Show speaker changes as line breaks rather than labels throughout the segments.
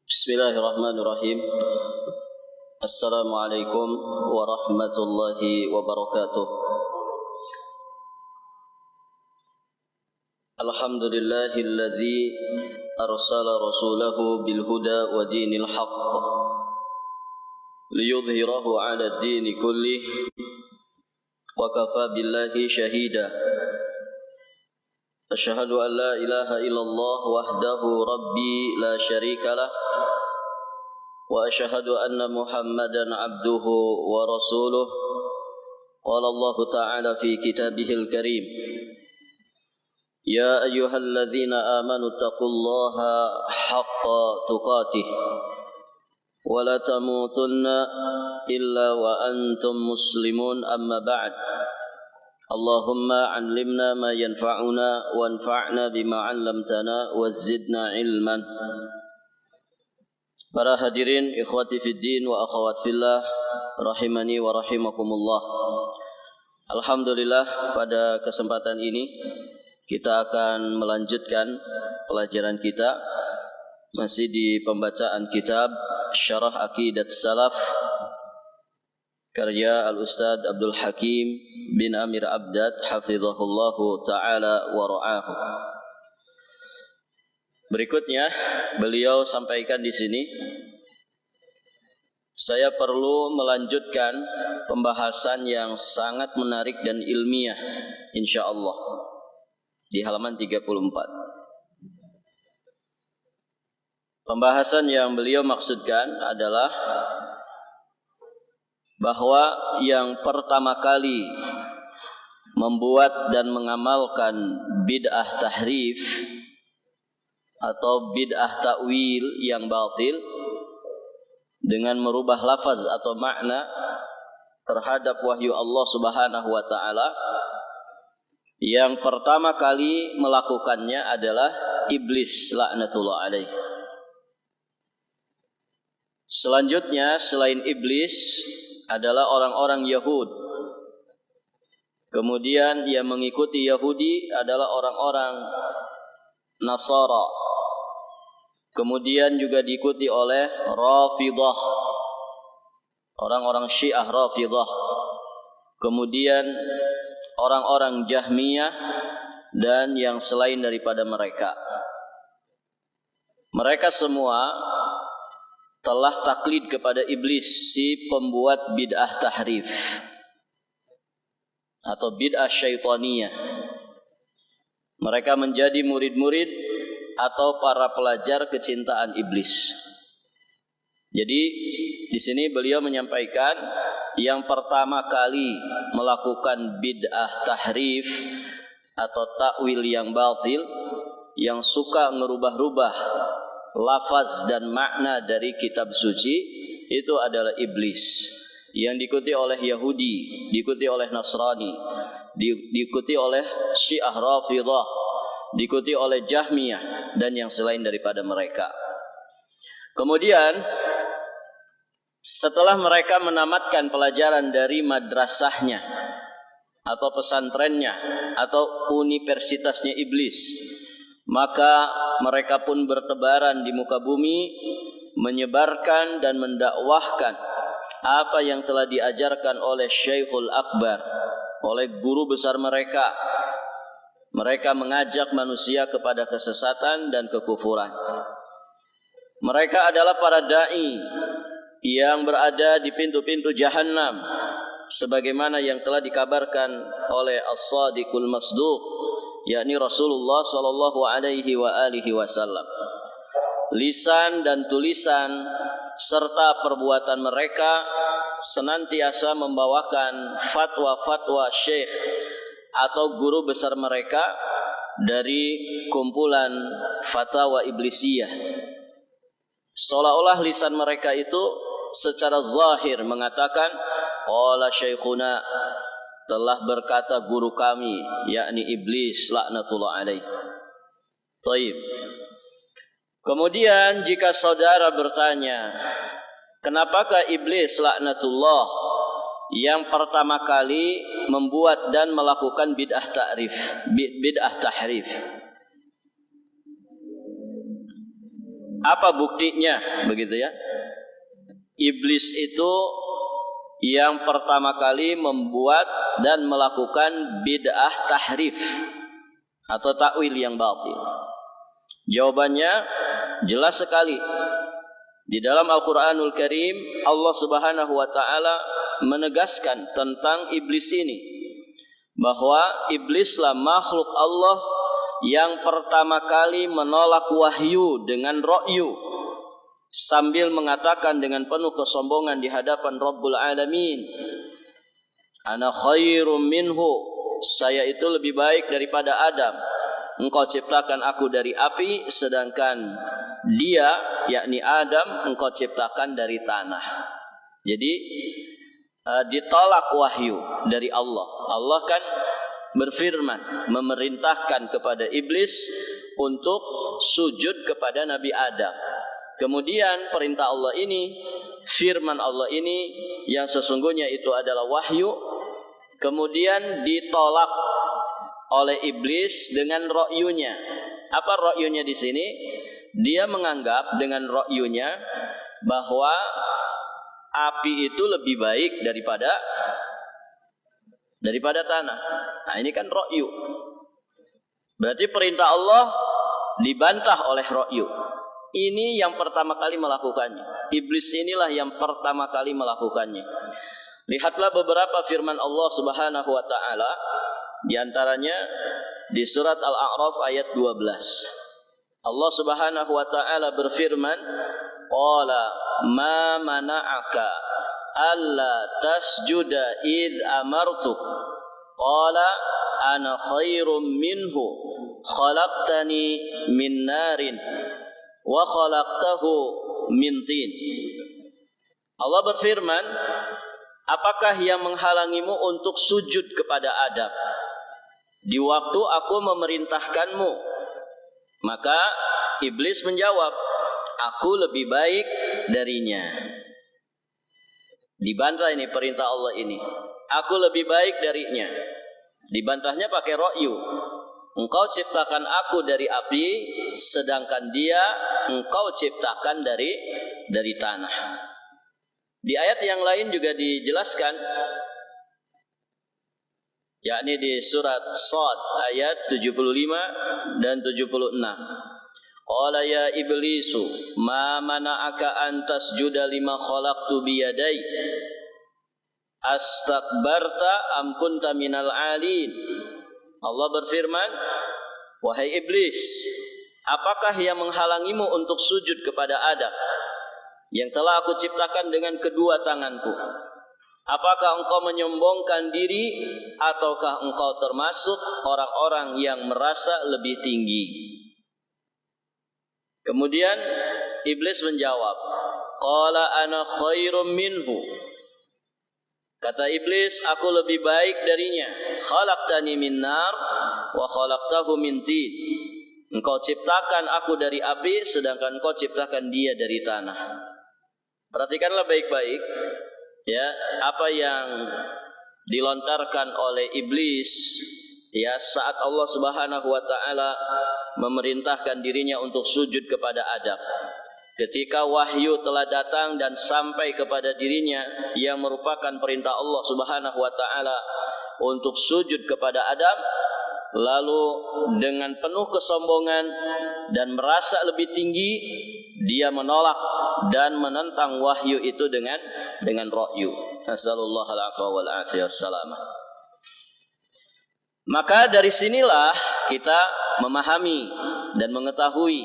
Bismillahirrahmanirrahim. Assalamualaikum warahmatullahi wabarakatuh. Alhamdulillahilladzi arsala rasulahu bil huda wa dinil haqq liyudhhirahu 'ala ad-dini kullih wa kafa billahi shahida. Asyhadu an la ilaha illallah wahdahu rabbi la syarika lah wa asyhadu anna Muhammadan abduhu wa rasuluh. Qala Allah ta'ala fi kitabihil karim, ya ayyuhalladzina amanu taqullaha haqqa tuqatih wa la tamutunna illa wa antum muslimun, amma ba'd. Allahumma 'allimna ma yanfa'una wanfa'na bima 'allamtana wazidna ilman. Para hadirin, ikhwati fid din wa akhawat fillah, rahimani wa rahimakumullah. Alhamdulillah, pada kesempatan ini kita akan melanjutkan pelajaran kita masih di pembacaan kitab Syarah Aqidat Salaf karya Al-Ustaz Abdul Hakim bin Amir Abdad hafizahullahu ta'ala wa ra'ahu. Berikutnya beliau sampaikan di sini, saya perlu melanjutkan pembahasan yang sangat menarik dan ilmiah insyaallah di halaman 34. Pembahasan yang beliau maksudkan adalah bahwa yang pertama kali membuat dan mengamalkan bid'ah tahrif atau bid'ah ta'wil yang batil dengan merubah lafaz atau makna terhadap wahyu Allah Subhanahu wa taala, yang pertama kali melakukannya adalah iblis laknatullah alaih. Selanjutnya selain iblis adalah orang-orang Yahud. Kemudian yang mengikuti Yahudi adalah orang-orang Nasara. Kemudian juga diikuti oleh Rafidah, orang-orang Syiah Rafidah. Kemudian orang-orang Jahmiyah dan yang selain daripada mereka. Mereka semua telah taklid kepada iblis, si pembuat bid'ah tahrif atau bid'ah syaitaniyah. Mereka menjadi murid-murid atau para pelajar kecintaan iblis. Jadi di sini beliau menyampaikan yang pertama kali melakukan bid'ah tahrif atau takwil yang batil, yang suka ngerubah-rubah lafaz dan makna dari kitab suci, itu adalah iblis, yang diikuti oleh Yahudi, diikuti oleh Nasrani, diikuti oleh Syiah Rafidah, diikuti oleh Jahmiyah dan yang selain daripada mereka. Kemudian setelah mereka menamatkan pelajaran dari madrasahnya atau pesantrennya atau universitasnya iblis, maka mereka pun bertebaran di muka bumi, menyebarkan dan mendakwahkan apa yang telah diajarkan oleh Syekhul Akbar, oleh guru besar mereka. Mereka mengajak manusia kepada kesesatan dan kekufuran. Mereka adalah para da'i yang berada di pintu-pintu Jahannam, sebagaimana yang telah dikabarkan oleh As-Sadiqul Masduq, yakni Rasulullah sallallahu alaihi wa alihi wasallam. Lisan dan tulisan serta perbuatan mereka senantiasa membawakan fatwa-fatwa syekh atau guru besar mereka dari kumpulan fatwa iblisiyah. Seolah-olah lisan mereka itu secara zahir mengatakan, qala syekhuna, telah berkata guru kami, yakni iblis laknatullah alaih. Taib. Kemudian jika saudara bertanya, kenapakah iblis laknatullah yang pertama kali membuat dan melakukan bid'ah tahrif? Apa buktinya? Begitu ya. Iblis itu yang pertama kali membuat dan melakukan bid'ah tahrif atau takwil yang batil. Jawabannya jelas sekali. Di dalam Al-Qur'anul Karim Allah Subhanahu wa taala menegaskan tentang iblis ini, bahwa iblislah makhluk Allah yang pertama kali menolak wahyu dengan ra'yu, sambil mengatakan dengan penuh kesombongan di hadapan Rabbul Alamin, ana khairum minhu, saya itu lebih baik daripada Adam. Engkau ciptakan aku dari api, sedangkan dia, yakni Adam, engkau ciptakan dari tanah. Jadi ditolak wahyu dari Allah. Allah kan berfirman, memerintahkan kepada iblis untuk sujud kepada Nabi Adam. Kemudian perintah Allah ini, firman Allah ini yang sesungguhnya itu adalah wahyu, kemudian ditolak oleh iblis dengan ra'yunya. Apa ra'yunya di sini? Dia menganggap dengan ra'yunya bahwa api itu lebih baik daripada tanah. Nah, ini kan ra'yu. Berarti perintah Allah dibantah oleh ra'yu. Ini yang pertama kali melakukannya. Iblis inilah yang pertama kali melakukannya. Lihatlah beberapa firman Allah Subhanahu wa taala, di antaranya di surat Al-A'raf ayat 12. Allah Subhanahu wa taala berfirman, qala ma mana'aka alla tasjuda id amartuk, qala ana khairum minhu khalaqtani min narin wa khalaqtahu min tin. Allah berfirman, apakah yang menghalangimu untuk sujud kepada Adam di waktu aku memerintahkanmu? Maka iblis menjawab, aku lebih baik darinya. Dibantah ini perintah Allah ini, aku lebih baik darinya. Dibantahnya pakai ra'yu. Engkau ciptakan aku dari api, sedangkan dia engkau ciptakan dari tanah. Di ayat yang lain juga dijelaskan, yakni di surat Shad ayat 75 dan 76. Qala ya iblisu ma mana'aka an tasjuda lima khalaqtu biyadai astakbarta am kunta minal alin. Allah berfirman, wahai iblis, apakah yang menghalangimu untuk sujud kepada Adam yang telah aku ciptakan dengan kedua tanganku? Apakah engkau menyombongkan diri, ataukah engkau termasuk orang-orang yang merasa lebih tinggi? Kemudian iblis menjawab, qala ana khairum minhu. Kata iblis, aku lebih baik darinya. Khalaqtani min nar wa khalaqtahu min tin. Engkau ciptakan aku dari api, sedangkan engkau ciptakan dia dari tanah. Perhatikanlah baik-baik ya, apa yang dilontarkan oleh iblis ya saat Allah Subhanahu wa taala memerintahkan dirinya untuk sujud kepada Adam. Ketika wahyu telah datang dan sampai kepada dirinya yang merupakan perintah Allah Subhanahu wa taala untuk sujud kepada Adam, lalu dengan penuh kesombongan dan merasa lebih tinggi, dia menolak dan menentang wahyu itu dengan ra'yu. Nasallallahu alaihi wal afiyah salamah. Maka dari sinilah kita memahami dan mengetahui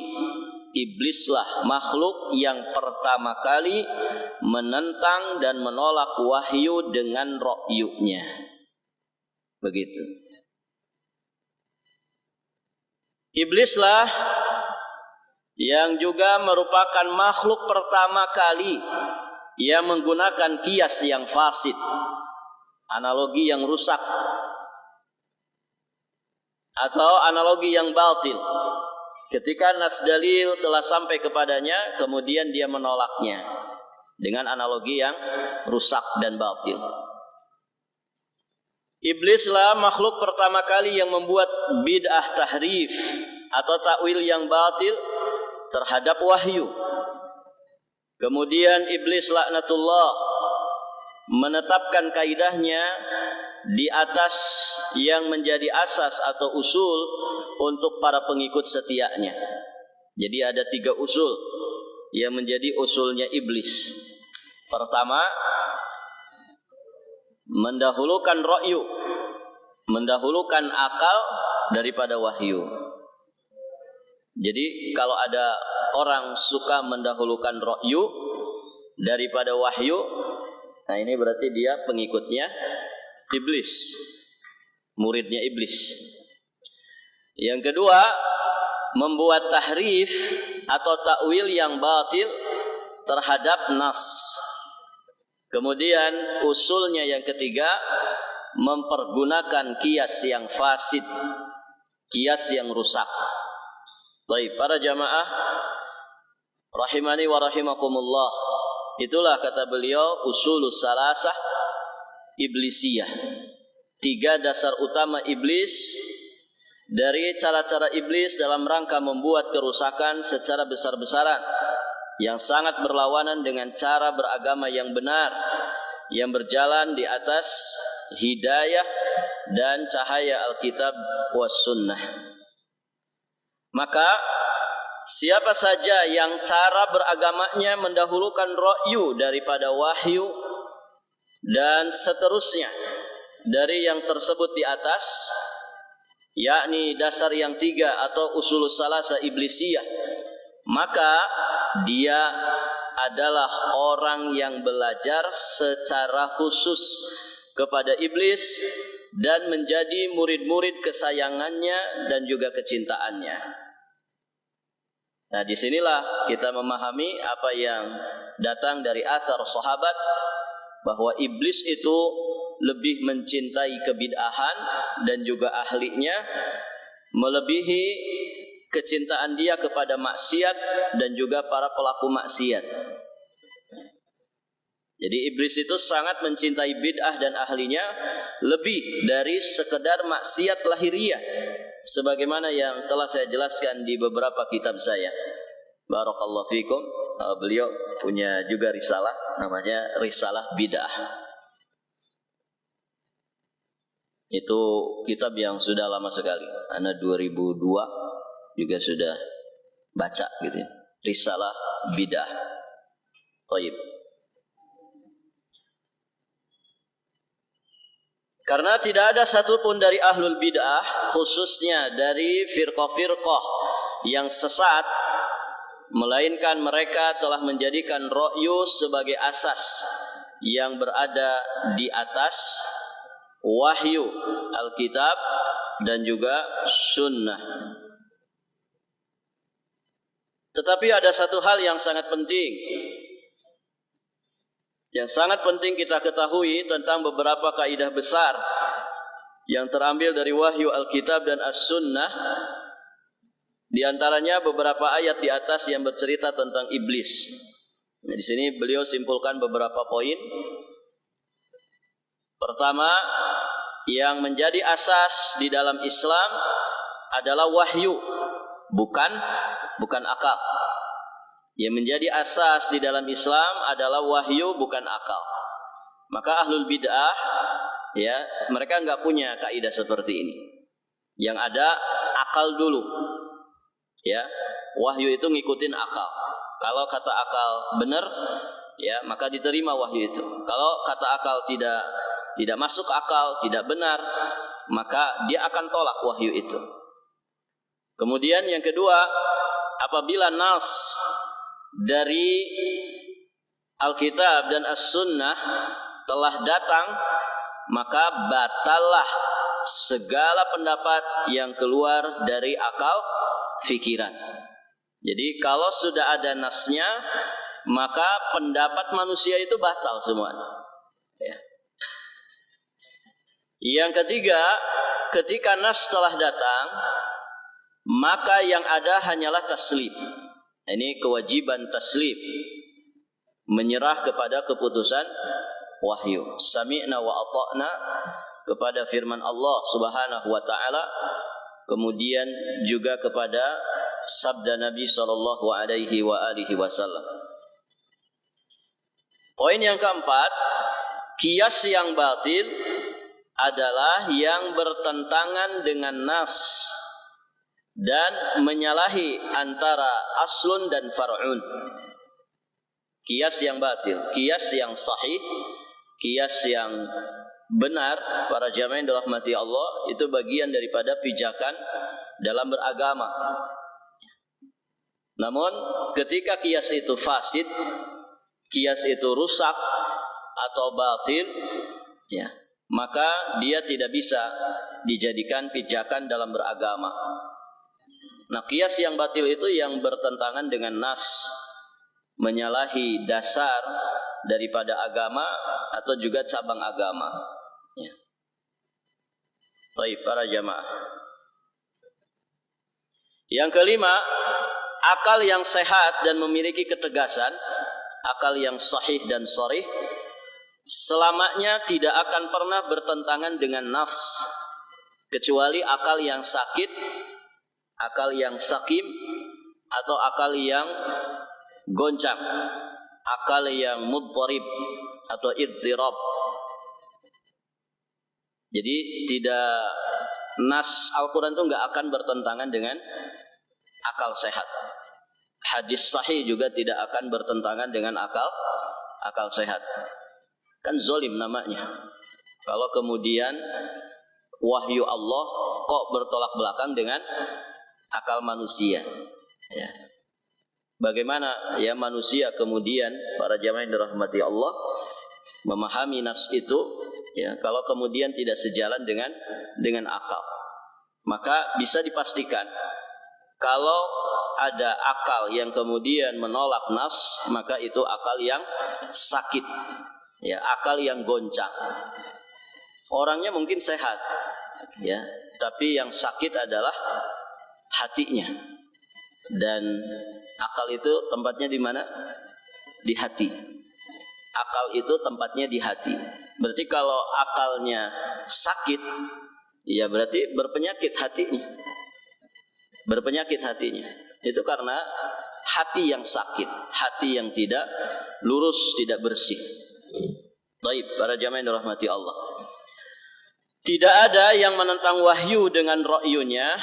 iblislah makhluk yang pertama kali menentang dan menolak wahyu dengan ra'yunya. Begitu. Iblislah yang juga merupakan makhluk pertama kali yang menggunakan kias yang fasid, analogi yang rusak, atau analogi yang batil. Ketika nas dalil telah sampai kepadanya, kemudian dia menolaknya dengan analogi yang rusak dan batil. Iblislah makhluk pertama kali yang membuat bid'ah tahrif atau takwil yang batil, terhadap wahyu. Kemudian iblis laknatullah menetapkan kaidahnya di atas yang menjadi asas atau usul untuk para pengikut setianya. Jadi ada 3 usul yang menjadi usulnya iblis. Pertama, mendahulukan ra'yu, mendahulukan akal daripada wahyu. Jadi kalau ada orang suka mendahulukan ra'yu daripada wahyu, nah ini berarti dia pengikutnya iblis, muridnya iblis. Yang kedua, membuat tahrif atau takwil yang batil terhadap nas. Kemudian usulnya yang ketiga, mempergunakan kias yang fasid, kias yang rusak. Baik, para jamaah rahimani wa rahimakumullah, itulah kata beliau usulus salasah iblisiyah. 3 dasar utama iblis, dari cara-cara iblis dalam rangka membuat kerusakan secara besar-besaran yang sangat berlawanan dengan cara beragama yang benar, yang berjalan di atas hidayah dan cahaya Alkitab was sunnah. Maka siapa saja yang cara beragamanya mendahulukan ra'yu daripada wahyu dan seterusnya dari yang tersebut di atas, yakni dasar yang 3 atau usulus salasa iblisiyah, maka dia adalah orang yang belajar secara khusus kepada iblis dan menjadi murid-murid kesayangannya dan juga kecintaannya. Nah, disinilah kita memahami apa yang datang dari athar sahabat, bahwa iblis itu lebih mencintai kebid'ahan dan juga ahlinya, melebihi kecintaan dia kepada maksiat dan juga para pelaku maksiat. Jadi iblis itu sangat mencintai bid'ah dan ahlinya lebih dari sekedar maksiat lahiriah, sebagaimana yang telah saya jelaskan di beberapa kitab saya. Barakallahu fikum. Beliau punya juga risalah, namanya Risalah Bid'ah. Itu kitab yang sudah lama sekali. Ana 2002 juga sudah baca gitu ya. Risalah Bid'ah. Thayyib. Karena tidak ada satupun dari ahlul bid'ah, khususnya dari firqah-firqah yang sesat, melainkan mereka telah menjadikan ra'yu sebagai asas yang berada di atas wahyu Alkitab dan juga sunnah. Tetapi ada satu hal yang sangat penting, yang sangat penting kita ketahui tentang beberapa kaidah besar yang terambil dari wahyu Alkitab dan As-Sunnah. Di antaranya beberapa ayat di atas yang bercerita tentang iblis. Nah, di sini beliau simpulkan beberapa poin. Pertama, yang menjadi asas di dalam Islam adalah wahyu, bukan akal. Yang menjadi asas di dalam Islam adalah wahyu, bukan akal. Maka ahlul bid'ah, ya, mereka enggak punya kaidah seperti ini. Yang ada akal dulu. Ya, wahyu itu ngikutin akal. Kalau kata akal benar, ya, maka diterima wahyu itu. Kalau kata akal tidak masuk akal, tidak benar, maka dia akan tolak wahyu itu. Kemudian yang kedua, apabila nas dari Alkitab dan As-Sunnah telah datang, maka batallah segala pendapat yang keluar dari akal fikiran. Jadi kalau sudah ada nasnya, maka pendapat manusia itu batal semua. Ya. Yang ketiga, ketika nas telah datang, maka yang ada hanyalah taslim. Ini kewajiban taslim, menyerah kepada keputusan wahyu. Sami'na wa ata'na, kepada firman Allah Subhanahu wa taala, kemudian juga kepada sabda Nabi sallallahu alaihi wasallam. Poin yang keempat, qiyas yang batil adalah yang bertentangan dengan nas dan menyalahi antara aslun dan far'un. Qiyas yang batil, qiyas yang sahih, qiyas yang benar, para jamaah yang dirahmati Allah, itu bagian daripada pijakan dalam beragama. Namun ketika qiyas itu fasid, qiyas itu rusak atau batil, ya, maka dia tidak bisa dijadikan pijakan dalam beragama. Nah, qiyas yang batil itu yang bertentangan dengan nas, menyalahi dasar daripada agama atau juga cabang agama. Ya. Baik, para jamaah. Yang kelima, akal yang sehat dan memiliki ketegasan, akal yang sahih dan sharih, selamanya tidak akan pernah bertentangan dengan nas, kecuali akal yang sakit, akal yang sakim, atau akal yang goncang, akal yang mudharib atau iddirab. Jadi tidak, nas Al-Quran itu nggak akan bertentangan dengan akal sehat. Hadis sahih juga tidak akan bertentangan dengan akal sehat. Kan zolim namanya kalau kemudian wahyu Allah kok bertolak belakang dengan akal manusia, ya. Bagaimana ya manusia kemudian, para jamaah yang dirahmati Allah, memahami nas itu, ya, kalau kemudian tidak sejalan dengan akal. Maka bisa dipastikan kalau ada akal yang kemudian menolak nas, maka itu akal yang sakit, ya, akal yang goncang. Orangnya mungkin sehat, ya, tapi yang sakit adalah hatinya. Dan akal itu tempatnya di mana? Di hati. Akal itu tempatnya di hati. Berarti kalau akalnya sakit, ya berarti berpenyakit hatinya. Berpenyakit hatinya. Itu karena hati yang sakit, hati yang tidak lurus, tidak bersih. Baik, para jamaah yang dirahmati Allah. Tidak ada yang menentang wahyu dengan ra'yunya,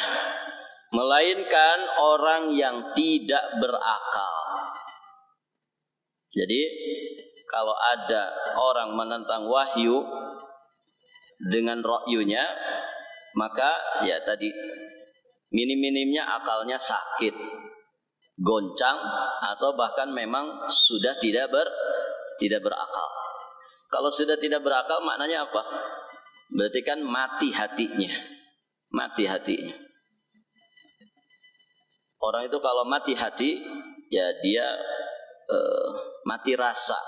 melainkan orang yang tidak berakal. Jadi kalau ada orang menentang wahyu dengan ra'yunya, maka ya tadi minim-minimnya akalnya sakit, goncang, atau bahkan memang sudah tidak berakal. Kalau sudah tidak berakal maknanya apa? Berarti kan mati hatinya. Mati hatinya. Orang itu kalau mati hati, ya dia mati rasa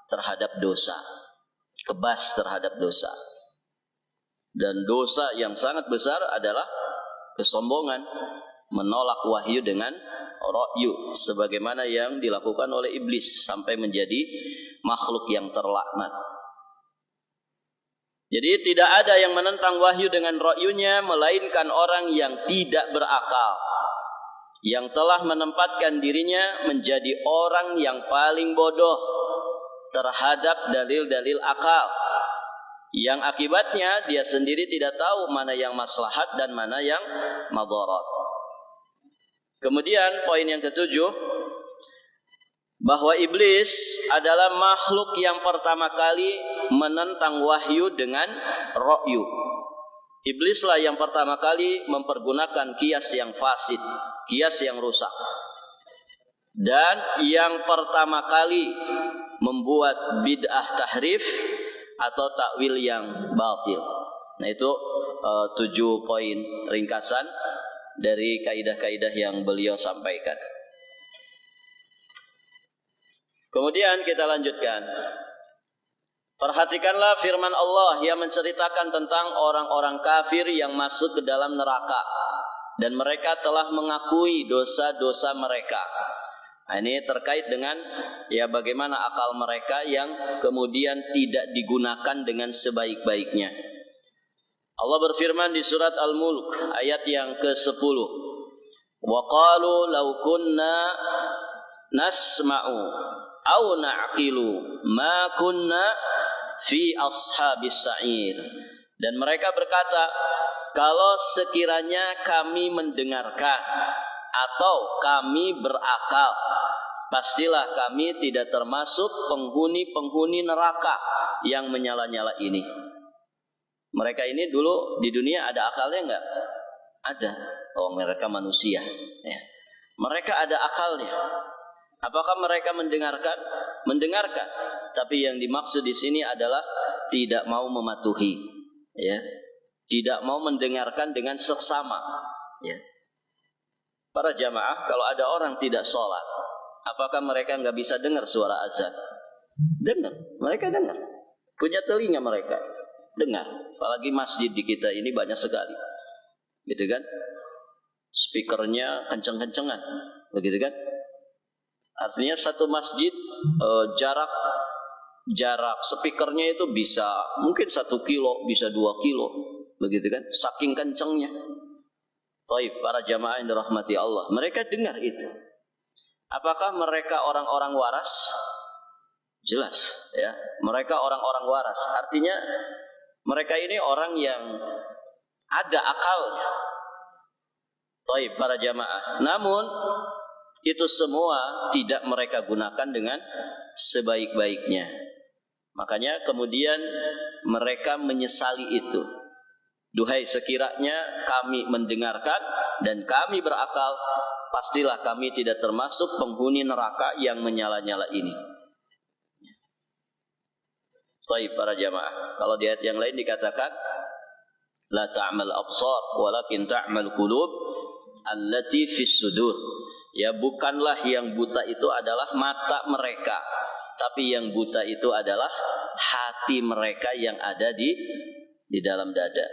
terhadap dosa, kebas terhadap dosa. Dan dosa yang sangat besar adalah kesombongan, menolak wahyu dengan ra'yu, sebagaimana yang dilakukan oleh iblis sampai menjadi makhluk yang terlaknat. Jadi tidak ada yang menentang wahyu dengan ra'yunya, melainkan orang yang tidak berakal, yang telah menempatkan dirinya menjadi orang yang paling bodoh terhadap dalil-dalil akal, yang akibatnya dia sendiri tidak tahu mana yang maslahat dan mana yang madarat. Kemudian poin yang ketujuh, bahwa iblis adalah makhluk yang pertama kali menentang wahyu dengan ra'yu. Iblislah yang pertama kali mempergunakan qiyas yang fasid, qiyas yang rusak, dan yang pertama kali membuat bid'ah tahrif atau takwil yang batil. Nah itu 7 poin ringkasan dari kaidah-kaidah yang beliau sampaikan. Kemudian kita lanjutkan. Perhatikanlah firman Allah yang menceritakan tentang orang-orang kafir yang masuk ke dalam neraka dan mereka telah mengakui dosa-dosa mereka. Nah, ini terkait dengan ya bagaimana akal mereka yang kemudian tidak digunakan dengan sebaik-baiknya. Allah berfirman di surat Al-Mulk ayat yang ke-10. Wa qalu law kunna nasma'u aw na'qilu ma kunna fi ashabis sa'ir. Dan mereka berkata, kalau sekiranya kami mendengarkan atau kami berakal, pastilah kami tidak termasuk penghuni-penghuni neraka yang menyala-nyala ini. Mereka ini dulu di dunia ada akalnya enggak? Ada. Oh, mereka manusia. Ya. Mereka ada akalnya. Apakah mereka mendengarkan? Mendengarkan. Tapi yang dimaksud di sini adalah tidak mau mematuhi. Ya. Tidak mau mendengarkan dengan seksama. Ya. Para jamaah, kalau ada orang tidak sholat, apakah mereka nggak bisa dengar suara azan? Dengar. Mereka dengar. Punya telinga mereka. Dengar. Apalagi masjid di kita ini banyak sekali. Gitu kan? Speakernya kenceng-kencengan. Begitu kan? Artinya satu masjid jarak speakernya itu bisa mungkin 1 kilo, bisa 2 kilo. Begitu kan? Saking kencengnya. Baik, para jamaah yang dirahmati Allah, mereka dengar itu. Apakah mereka orang-orang waras? Jelas, ya. Mereka orang-orang waras. Artinya mereka ini orang yang ada akalnya. Baik, para jamaah. Namun itu semua tidak mereka gunakan dengan sebaik-baiknya. Makanya kemudian mereka menyesali itu. Duhai, sekiranya kami mendengarkan dan kami berakal, pastilah kami tidak termasuk penghuni neraka yang menyala-nyala ini. Baik, para jamaah. Kalau di ayat yang lain dikatakan, la ta'mal absar walakin ta'mal qulub allati fis sudur. Ya, bukanlah yang buta itu adalah mata mereka, tapi yang buta itu adalah hati mereka yang ada di dalam dada.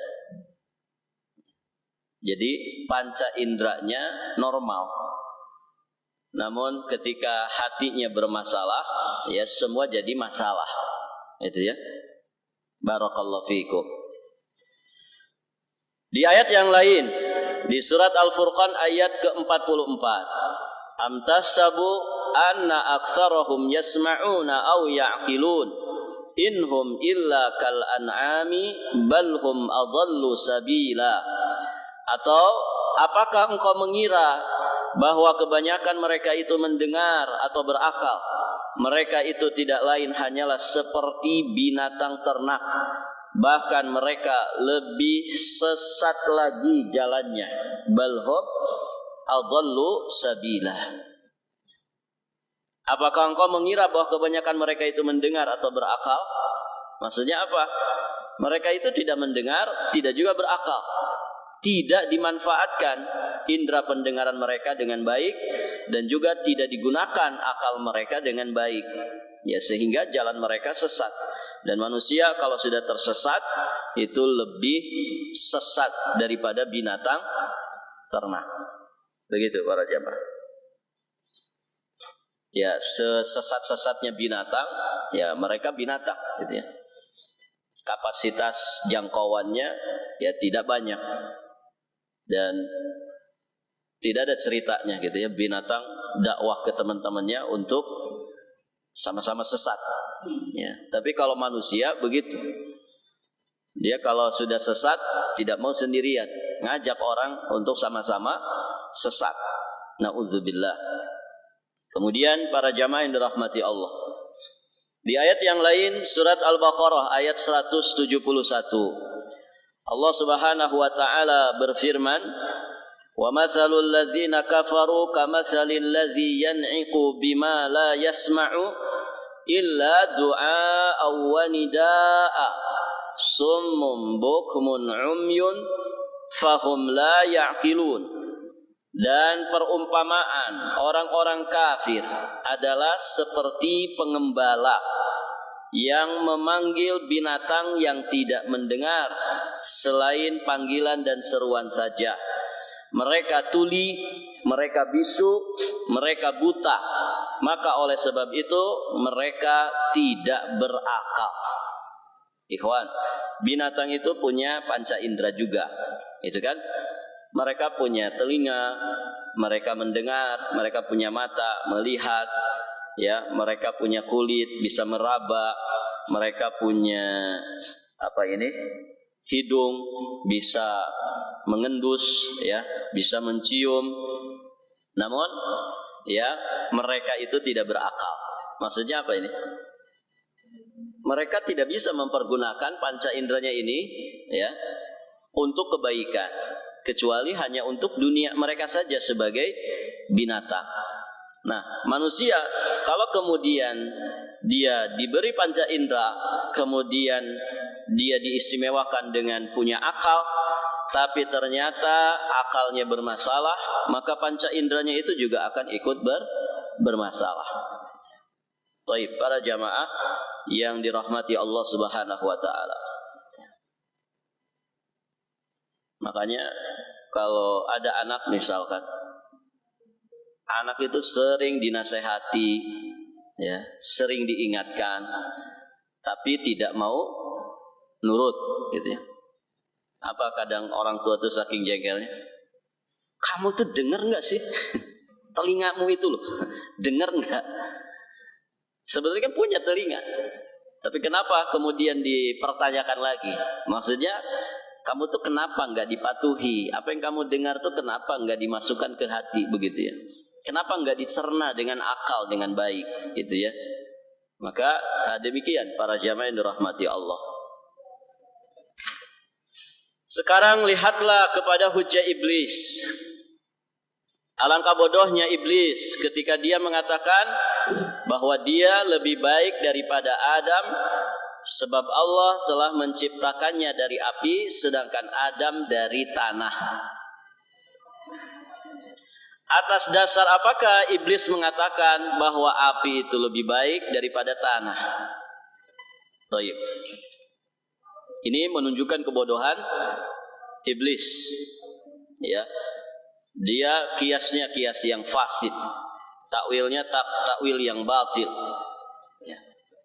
Jadi panca inderanya normal. Namun ketika hatinya bermasalah, ya semua jadi masalah. Itu ya. Barakallahu fiikum. Di ayat yang lain, di surat Al-Furqan ayat ke-44. Am tahsabu anna aktsarahum yasma'una aw ya'qilun inhum illa kal an'ami bal hum adallu sabila. Atau apakah engkau mengira bahwa kebanyakan mereka itu mendengar atau berakal? Mereka itu tidak lain hanyalah seperti binatang ternak. Bahkan mereka lebih sesat lagi jalannya. Balhum adallu sabila. Apakah engkau mengira bahwa kebanyakan mereka itu mendengar atau berakal? Maksudnya apa? Mereka itu tidak mendengar, tidak juga berakal. Tidak dimanfaatkan indera pendengaran mereka dengan baik dan juga tidak digunakan akal mereka dengan baik. Ya, sehingga jalan mereka sesat. Dan manusia kalau sudah tersesat itu lebih sesat daripada binatang ternak. Begitu para jamaah. Ya, sesat-sesatnya binatang, ya mereka binatang gitu ya. Kapasitas jangkauannya ya tidak banyak. Dan tidak ada ceritanya gitu ya, binatang dakwah ke teman-temannya untuk sama-sama sesat ya. Tapi kalau manusia begitu, dia kalau sudah sesat tidak mau sendirian, ngajak orang untuk sama-sama sesat. Na'udzubillah. Kemudian para jamaah yang dirahmati Allah, di ayat yang lain surat Al-Baqarah ayat 171, Allah Subhanahu wa taala berfirman, "Wa mathalul ladzina kafaru kamathalil ladzi yan'iqu bima la yasma'u illa du'a'a wa nidaa'a summum bukmun umyun fahum la ya'qilun." Dan perumpamaan orang-orang kafir adalah seperti pengembala yang memanggil binatang yang tidak mendengar selain panggilan dan seruan saja. Mereka tuli, mereka bisu, mereka buta. Maka oleh sebab itu mereka tidak berakal. Ikhwan, binatang itu punya panca indera juga, itu kan? Mereka punya telinga, mereka mendengar, mereka punya mata, melihat, ya, mereka punya kulit, bisa meraba, mereka punya hidung, bisa mengendus, ya, bisa mencium. Namun, ya, mereka itu tidak berakal. Maksudnya apa ini? Mereka tidak bisa mempergunakan panca inderanya ini, ya, untuk kebaikan, kecuali hanya untuk dunia mereka saja sebagai binatang. Nah, manusia kalau kemudian dia diberi panca indera, kemudian dia diistimewakan dengan punya akal, tapi ternyata akalnya bermasalah, maka panca inderanya itu juga akan ikut bermasalah. Baik, para jamaah yang dirahmati Allah Subhanahu wa taala. Makanya kalau ada anak misalkan, anak itu sering dinasehati, ya, sering diingatkan, tapi tidak mau nurut, gitu ya. Apa kadang orang tua tuh saking jengkelnya, kamu tuh dengar nggak sih? Telingamu itu loh, dengar nggak? Sebetulnya kan punya telinga, tapi kenapa kemudian dipertanyakan lagi? Maksudnya kamu tuh kenapa nggak dipatuhi? Apa yang kamu dengar tuh kenapa nggak dimasukkan ke hati, begitu ya? Kenapa nggak dicerna dengan akal dengan baik, gitu ya? Maka demikian para jamaah yang dirahmati Allah. Sekarang lihatlah kepada hujah iblis. Alangkah bodohnya iblis ketika dia mengatakan bahwa dia lebih baik daripada Adam, sebab Allah telah menciptakannya dari api sedangkan Adam dari tanah. Atas dasar apakah iblis mengatakan bahwa api itu lebih baik daripada tanah? Baik. Ini menunjukkan kebodohan iblis. Ya. Dia kiasnya kias yang fasid. Takwilnya takwil yang batil. Ya.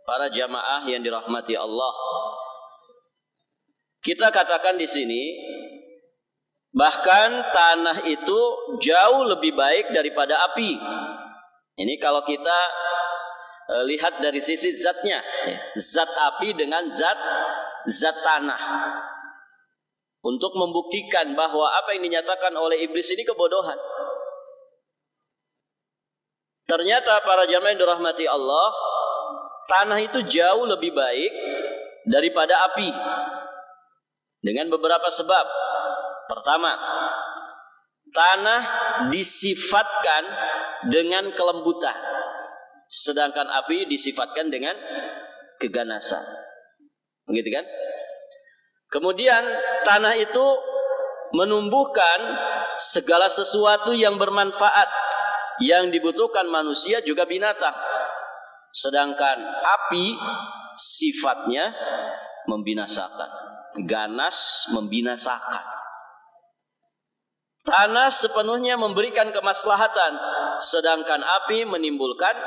Para jamaah yang dirahmati Allah, kita katakan di sini bahkan tanah itu jauh lebih baik daripada api. Ini kalau kita lihat dari sisi zatnya, ya. Zat api dengan zat tanah. Untuk membuktikan bahwa apa yang dinyatakan oleh iblis ini kebodohan. Ternyata para jamaah yang dirahmati Allah, tanah itu jauh lebih baik daripada api. Dengan beberapa sebab. Pertama, tanah disifatkan dengan kelembutan, sedangkan api disifatkan dengan keganasan. Begitu kan? Kemudian tanah itu menumbuhkan segala sesuatu yang bermanfaat, yang dibutuhkan manusia juga binatang. Sedangkan api sifatnya membinasakan, ganas membinasakan. Tanah sepenuhnya memberikan kemaslahatan, sedangkan api menimbulkan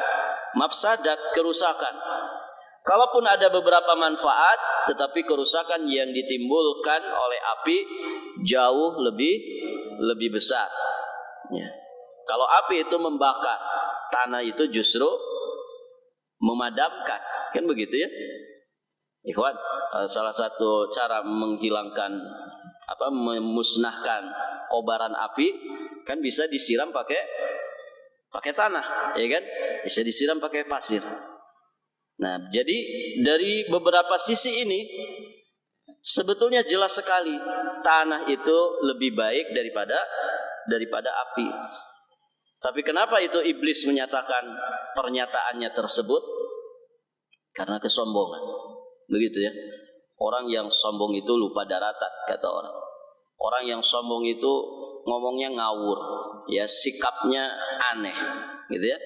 mafsadat, kerusakan. Kalaupun ada beberapa manfaat, tetapi kerusakan yang ditimbulkan oleh api jauh lebih besar. Ya. Kalau api itu membakar, tanah itu justru memadamkan, kan begitu ya? Ikhwan, salah satu cara menghilangkan memusnahkan kobaran api kan bisa disiram pakai tanah, ya kan? Bisa disiram pakai pasir. Nah, jadi dari beberapa sisi ini sebetulnya jelas sekali tanah itu lebih baik daripada api. Tapi kenapa itu iblis menyatakan pernyataannya tersebut? Karena kesombongan. Begitu ya. Orang yang sombong itu lupa daratan, kata orang. Orang yang sombong itu ngomongnya ngawur, ya, sikapnya aneh, gitu ya.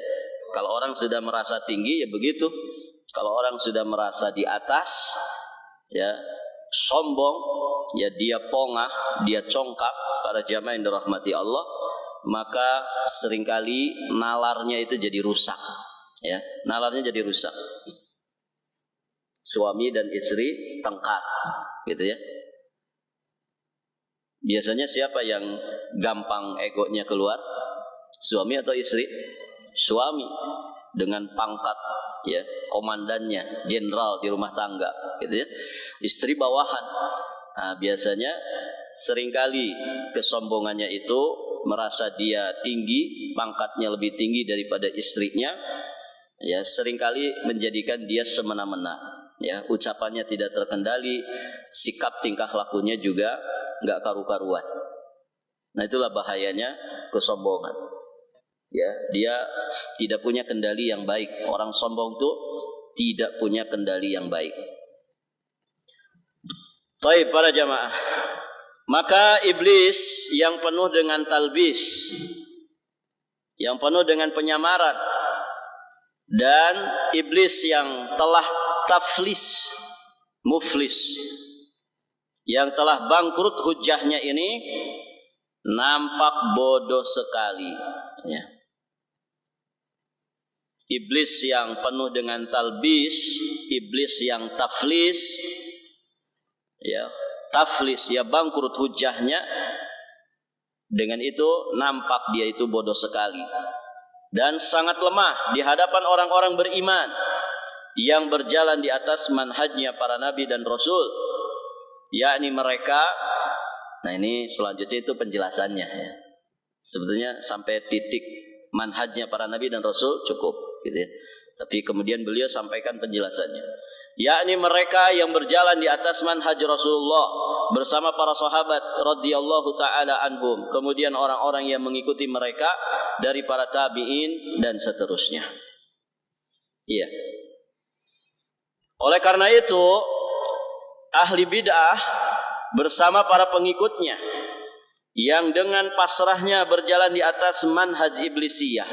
Kalau orang sudah merasa tinggi ya begitu. Kalau orang sudah merasa di atas, ya, sombong, ya, dia pongah, dia congkak, para jamaah yang dirahmati Allah, maka seringkali nalarnya itu jadi rusak, ya, nalarnya jadi rusak. Suami dan istri tengkar, gitu ya. Biasanya siapa yang gampang egonya keluar? Suami atau istri? Suami dengan pangkat ya komandannya, jenderal di rumah tangga, gitu ya. Istri bawahan. Nah, biasanya seringkali kesombongannya itu merasa dia tinggi, pangkatnya lebih tinggi daripada istrinya, ya seringkali menjadikan dia semena-mena, ya ucapannya tidak terkendali, sikap tingkah lakunya juga nggak karu-karuan. Nah, itulah bahayanya kesombongan. Ya, dia tidak punya kendali yang baik. Orang sombong itu tidak punya kendali yang baik. Baik para jamaah. Maka iblis yang penuh dengan talbis, yang penuh dengan penyamaran, dan iblis yang telah taflis, muflis, yang telah bangkrut hujahnya ini nampak bodoh sekali, ya. Iblis yang penuh dengan talbis, iblis yang taflis, ya, taflis, ya bangkrut hujahnya, dengan itu nampak dia itu bodoh sekali dan sangat lemah di hadapan orang-orang beriman yang berjalan di atas manhajnya para nabi dan rasul, yakni mereka. Nah, ini selanjutnya itu penjelasannya, ya. Sebetulnya sampai titik manhajnya para nabi dan rasul cukup, gitu ya. Tapi kemudian beliau sampaikan penjelasannya, yakni mereka yang berjalan di atas manhaj Rasulullah bersama para sahabat radhiyallahu taala anhum, kemudian orang-orang yang mengikuti mereka dari para tabi'in dan seterusnya. Iya. Oleh karena itu, ahli bid'ah bersama para pengikutnya yang dengan pasrahnya berjalan di atas manhaj iblisiyah,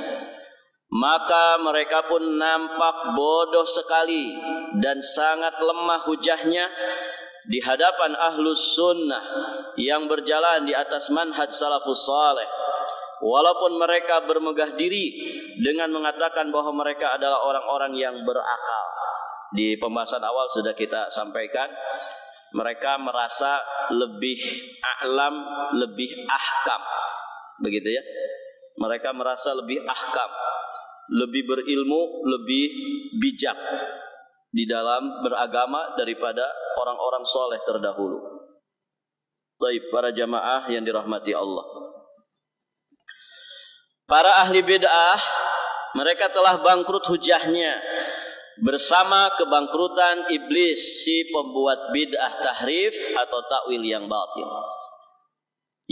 maka mereka pun nampak bodoh sekali dan sangat lemah hujahnya di hadapan ahlus sunnah yang berjalan di atas manhaj salafus saleh. Walaupun mereka bermegah diri dengan mengatakan bahwa mereka adalah orang-orang yang berakal. Di pembahasan awal sudah kita sampaikan, mereka merasa lebih a'lam, lebih ahkam, begitu ya. Mereka merasa lebih ahkam, lebih berilmu, lebih bijak di dalam beragama daripada orang-orang soleh terdahulu. Baik para jamaah yang dirahmati Allah, para ahli bid'ah mereka telah bangkrut hujahnya bersama kebangkrutan iblis, si pembuat bid'ah tahrif atau takwil yang batil,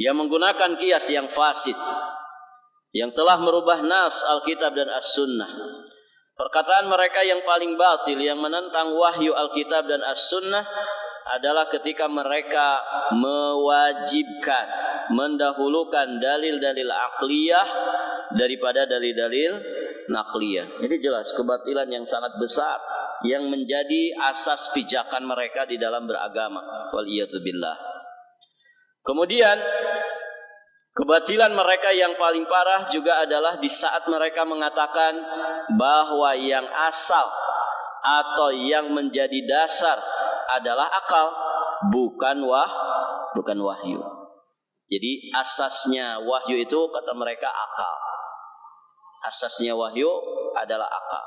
yang menggunakan kias yang fasid, yang telah merubah nas Alkitab dan As-Sunnah. Perkataan mereka yang paling batil, yang menentang wahyu Alkitab dan As-Sunnah, adalah ketika mereka mewajibkan, mendahulukan dalil-dalil akliyah daripada dalil-dalil nakliyah. Ini jelas kebatilan yang sangat besar yang menjadi asas pijakan mereka di dalam beragama. Waliyatubillah. Kemudian kebatilan mereka yang paling parah juga adalah di saat mereka mengatakan bahwa yang asal atau yang menjadi dasar adalah akal, bukan wahyu. Jadi asasnya wahyu itu kata mereka akal. Asasnya wahyu adalah akal.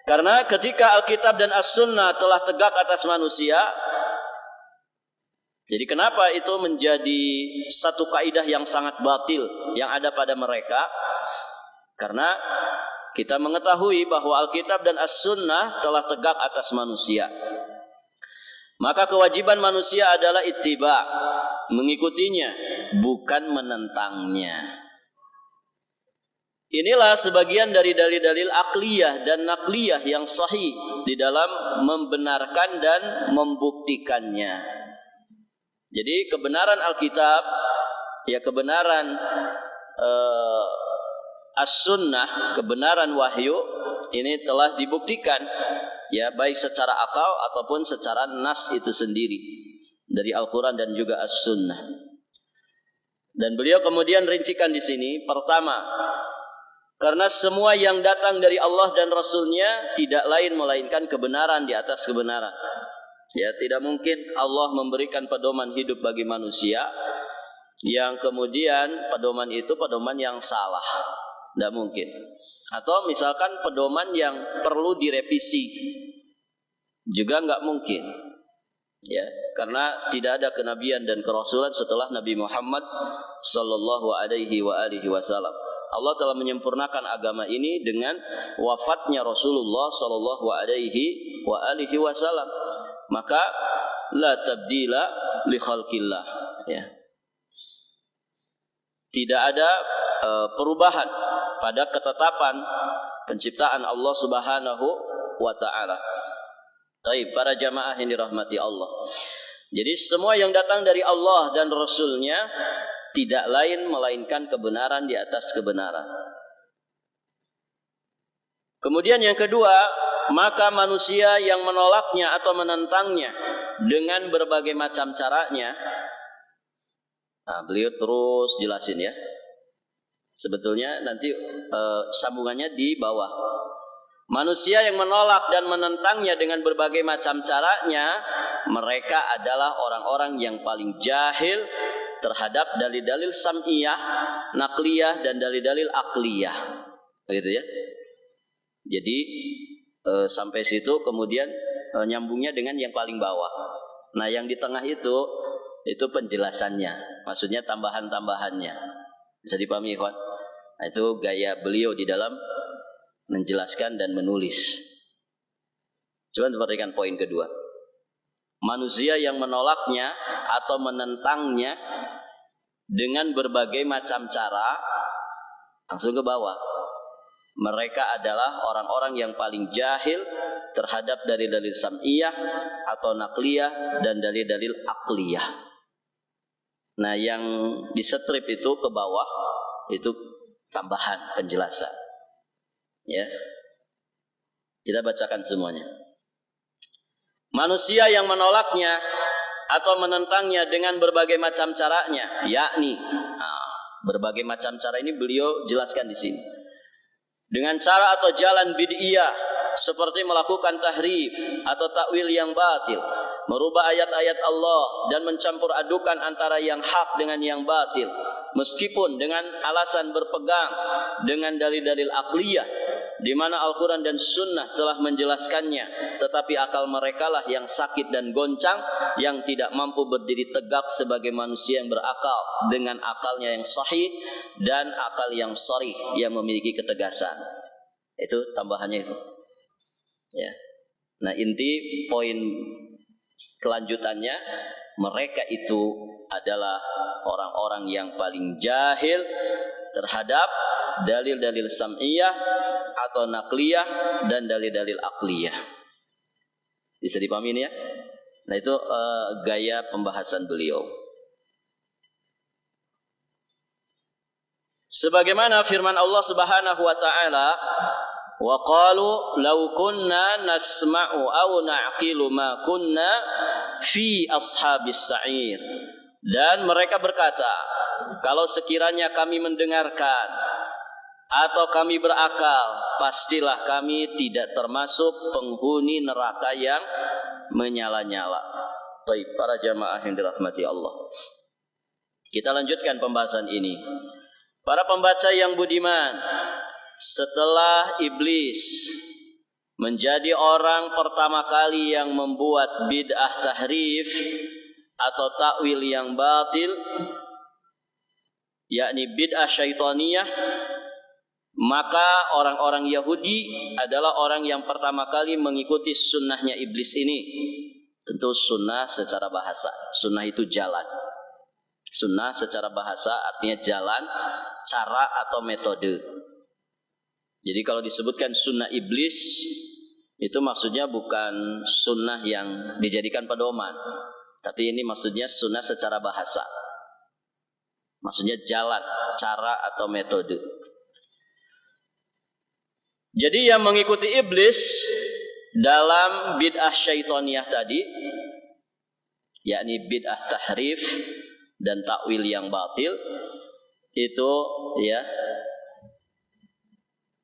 Karena ketika Alkitab dan As-Sunnah telah tegak atas manusia, jadi kenapa itu menjadi satu kaidah yang sangat batil yang ada pada mereka? Karena kita mengetahui bahwa Alkitab dan As-Sunnah telah tegak atas manusia. Maka kewajiban manusia adalah ittiba, mengikutinya, bukan menentangnya. Inilah sebagian dari dalil-dalil akliyah dan nakliyah yang sahih di dalam membenarkan dan membuktikannya. Jadi kebenaran Alkitab, ya kebenaran As-Sunnah, kebenaran wahyu ini telah dibuktikan, ya baik secara akal ataupun secara nas itu sendiri dari Al-Quran dan juga As-Sunnah. Dan beliau kemudian rincikan di sini, pertama, karena semua yang datang dari Allah dan Rasulnya tidak lain melainkan kebenaran di atas kebenaran. Ya, tidak mungkin Allah memberikan pedoman hidup bagi manusia yang kemudian pedoman itu pedoman yang salah. Tidak mungkin. Atau misalkan pedoman yang perlu direvisi, juga nggak mungkin. Ya, karena tidak ada kenabian dan kerasulan setelah Nabi Muhammad sallallahu alaihi wasallam. Allah telah menyempurnakan agama ini dengan wafatnya Rasulullah sallallahu alaihi wasallam. Maka la tabdila li khalqillah, ya. Tidak ada perubahan pada ketetapan penciptaan Allah Subhanahu wa taala. Baik, para jamaah yang dirahmati Allah. Jadi semua yang datang dari Allah dan Rasul-Nya tidak lain melainkan kebenaran di atas kebenaran. Kemudian yang kedua, maka manusia yang menolaknya atau menentangnya dengan berbagai macam caranya. Nah, beliau terus jelasin ya. Sebetulnya nanti sambungannya di bawah. Manusia yang menolak dan menentangnya dengan berbagai macam caranya, mereka adalah orang-orang yang paling jahil terhadap dalil-dalil sam'iyah, nakliyah, dan dalil-dalil akliyah. Begitu ya. Jadi sampai situ kemudian nyambungnya dengan yang paling bawah. Nah, yang di tengah itu penjelasannya, maksudnya tambahan-tambahannya. Bisa dipahami, Ikhwan? Nah, itu gaya beliau di dalam menjelaskan dan menulis. Coba perhatikan poin kedua. Manusia yang menolaknya atau menentangnya dengan berbagai macam cara, langsung ke bawah. Mereka adalah orang-orang yang paling jahil terhadap dalil-dalil sam'iyah atau nakliyah dan dalil-dalil akliyah. Nah, yang disetrip itu ke bawah itu tambahan penjelasan. Ya, kita bacakan semuanya. Manusia yang menolaknya atau menentangnya dengan berbagai macam caranya, yakni berbagai macam cara ini beliau jelaskan di sini. Dengan cara atau jalan bid'iyah, seperti melakukan tahrif atau takwil yang batil, merubah ayat-ayat Allah dan mencampur adukan antara yang hak dengan yang batil, meskipun dengan alasan berpegang dengan dalil-dalil akliyah, di mana Al-Quran dan Sunnah telah menjelaskannya, tetapi akal mereka lah yang sakit dan goncang, yang tidak mampu berdiri tegak sebagai manusia yang berakal dengan akalnya yang sahih dan akal yang sharih yang memiliki ketegasan. Itu tambahannya itu. Ya. Nah, inti poin kelanjutannya, mereka itu adalah orang-orang yang paling jahil terhadap dalil-dalil sam'iyah atau nakliyah dan dalil-dalil akliyah. Bisa dipahami ini ya? Nah, itu gaya pembahasan beliau. Sebagaimana firman Allah Subhanahu wa taala, wa qalu law kunna nasma'u aw na'qilu ma kunna fi ashabis sa'ir. Dan mereka berkata, kalau sekiranya kami mendengarkan atau kami berakal, pastilah kami tidak termasuk penghuni neraka yang menyala-nyala. Baik, para jamaah yang dirahmati Allah, kita lanjutkan pembahasan ini. Para pembaca yang budiman, setelah iblis menjadi orang pertama kali yang membuat bid'ah tahrif atau takwil yang batil, yakni bid'ah syaitaniyah, maka orang-orang Yahudi adalah orang yang pertama kali mengikuti sunnahnya iblis ini. Tentu sunnah secara bahasa. Sunnah itu jalan. Sunnah secara bahasa artinya jalan, cara atau metode. Jadi kalau disebutkan sunnah iblis, itu maksudnya bukan sunnah yang dijadikan pedoman, tapi ini maksudnya sunnah secara bahasa. Maksudnya jalan, cara atau metode. Jadi yang mengikuti iblis dalam bid'ah syaitaniyah tadi, yakni bid'ah tahrif dan takwil yang batil, itu ya,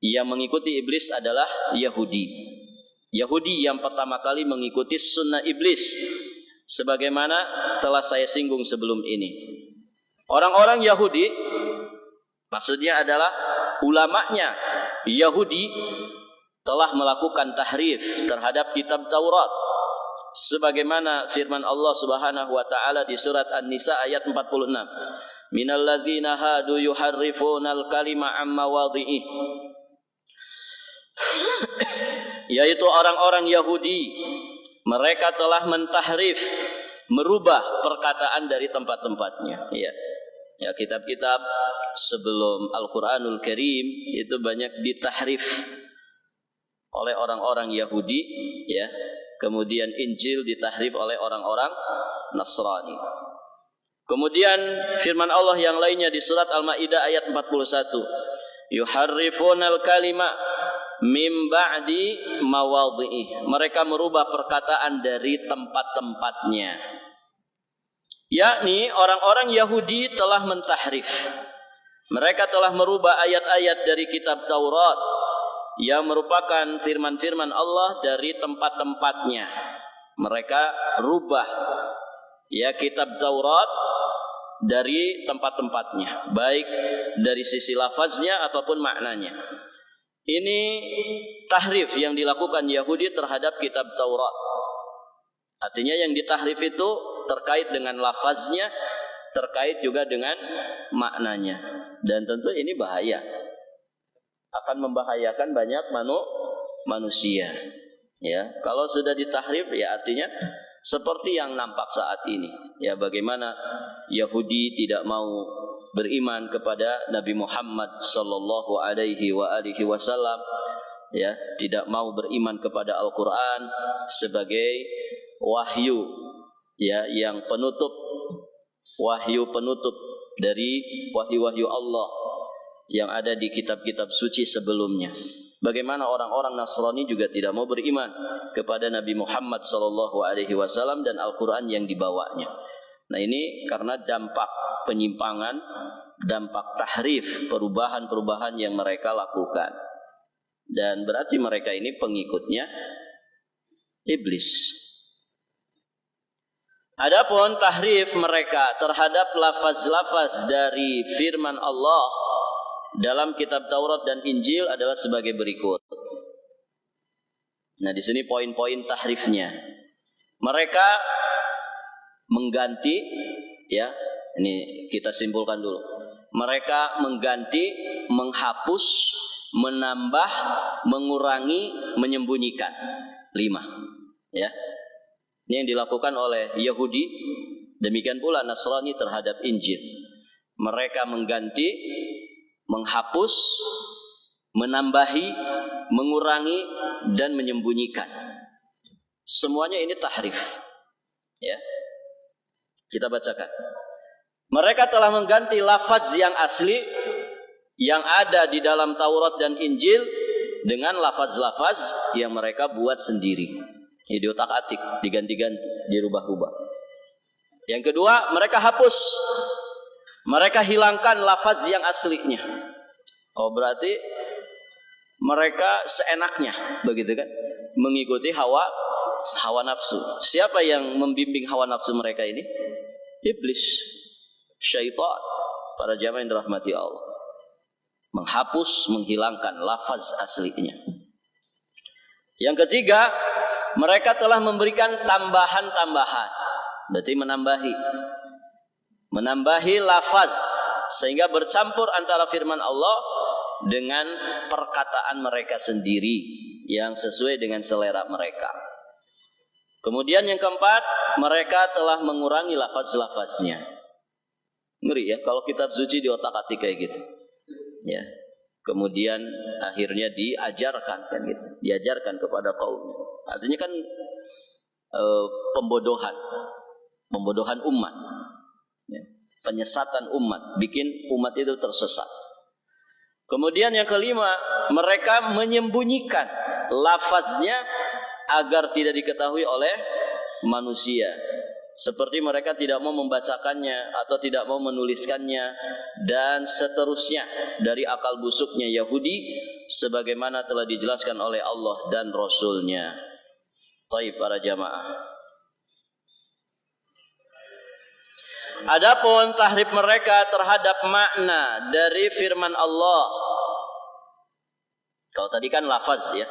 yang mengikuti iblis adalah Yahudi. Yahudi yang pertama kali mengikuti sunnah iblis, sebagaimana telah saya singgung sebelum ini. Orang-orang Yahudi, maksudnya adalah ulamanya Yahudi, telah melakukan tahrif terhadap kitab Taurat, sebagaimana firman Allah Subhanahu wa taala di surat An-Nisa ayat 46. Minal ladzina hadu yuharrifunal kalima amma wadhi'i, yaitu orang-orang Yahudi, mereka telah mentahrif, merubah perkataan dari tempat-tempatnya. Ya, kitab-kitab sebelum Al-Qur'anul Karim itu banyak ditahrif oleh orang-orang Yahudi, ya. Kemudian Injil ditahrif oleh orang-orang Nasrani. Kemudian firman Allah yang lainnya di surat Al-Maidah ayat 41. Yuharrifunal kalima mim ba'di mawadhi'i. Mereka merubah perkataan dari tempat-tempatnya. Yakni orang-orang Yahudi telah mentahrif. Mereka telah merubah ayat-ayat dari kitab Taurat yang merupakan firman-firman Allah dari tempat-tempatnya. Mereka rubah ya kitab Taurat dari tempat-tempatnya, baik dari sisi lafaznya ataupun maknanya. Ini tahrif yang dilakukan Yahudi terhadap kitab Taurat. Artinya yang ditahrif itu terkait dengan lafaznya, terkait juga dengan maknanya. Dan tentu ini bahaya, akan membahayakan banyak manusia. Ya, kalau sudah ditahrif ya artinya seperti yang nampak saat ini. Ya, bagaimana Yahudi tidak mau beriman kepada Nabi Muhammad sallallahu alaihi wasallam, ya, tidak mau beriman kepada Al-Qur'an sebagai wahyu, ya, yang penutup, wahyu penutup dari wahyu-wahyu Allah yang ada di kitab-kitab suci sebelumnya. Bagaimana orang-orang Nasrani juga tidak mau beriman kepada Nabi Muhammad SAW dan Al-Quran yang dibawanya. Nah, ini karena dampak penyimpangan, dampak tahrif, perubahan-perubahan yang mereka lakukan. Dan berarti mereka ini pengikutnya iblis. Adapun tahrif mereka terhadap lafaz-lafaz dari firman Allah dalam kitab Taurat dan Injil adalah sebagai berikut. Nah, di sini poin-poin tahrifnya. Mereka mengganti, ya, ini kita simpulkan dulu. Mereka mengganti, menghapus, menambah, mengurangi, menyembunyikan. 5. Ya. Ini yang dilakukan oleh Yahudi, demikian pula Nasrani terhadap Injil. Mereka mengganti, menghapus, menambahi, mengurangi, dan menyembunyikan. Semuanya ini tahrif. Ya. Kita bacakan. Mereka telah mengganti lafaz yang asli yang ada di dalam Taurat dan Injil dengan lafaz-lafaz yang mereka buat sendiri. Ini diotak-atik, diganti-ganti, dirubah-rubah. Yang kedua, mereka hapus. Mereka hilangkan lafaz yang aslinya. Oh, berarti mereka seenaknya, begitu kan? Mengikuti hawa nafsu. Siapa yang membimbing hawa nafsu mereka ini? Iblis, syaitan. Para jamaah yang dirahmati Allah. Menghapus, menghilangkan lafaz aslinya. Yang ketiga, mereka telah memberikan tambahan-tambahan. Berarti menambahi lafaz sehingga bercampur antara firman Allah dengan perkataan mereka sendiri yang sesuai dengan selera mereka. Kemudian yang keempat, mereka telah mengurangi lafaz-lafaznya. Ngeri ya kalau kitab suci diotak-atik kayak gitu. Ya. Kemudian akhirnya diajarkan kan gitu. Diajarkan kepada kaumnya. Artinya kan pembodohan umat. Ya. Penyesatan umat, bikin umat itu tersesat. Kemudian yang kelima, mereka menyembunyikan lafaznya agar tidak diketahui oleh manusia. Seperti mereka tidak mau membacakannya atau tidak mau menuliskannya dan seterusnya. Dari akal busuknya Yahudi, sebagaimana telah dijelaskan oleh Allah dan Rasul-Nya. Baik para jamaah. Adapun tahrif mereka terhadap makna dari firman Allah. Kalau tadi kan lafaz ya.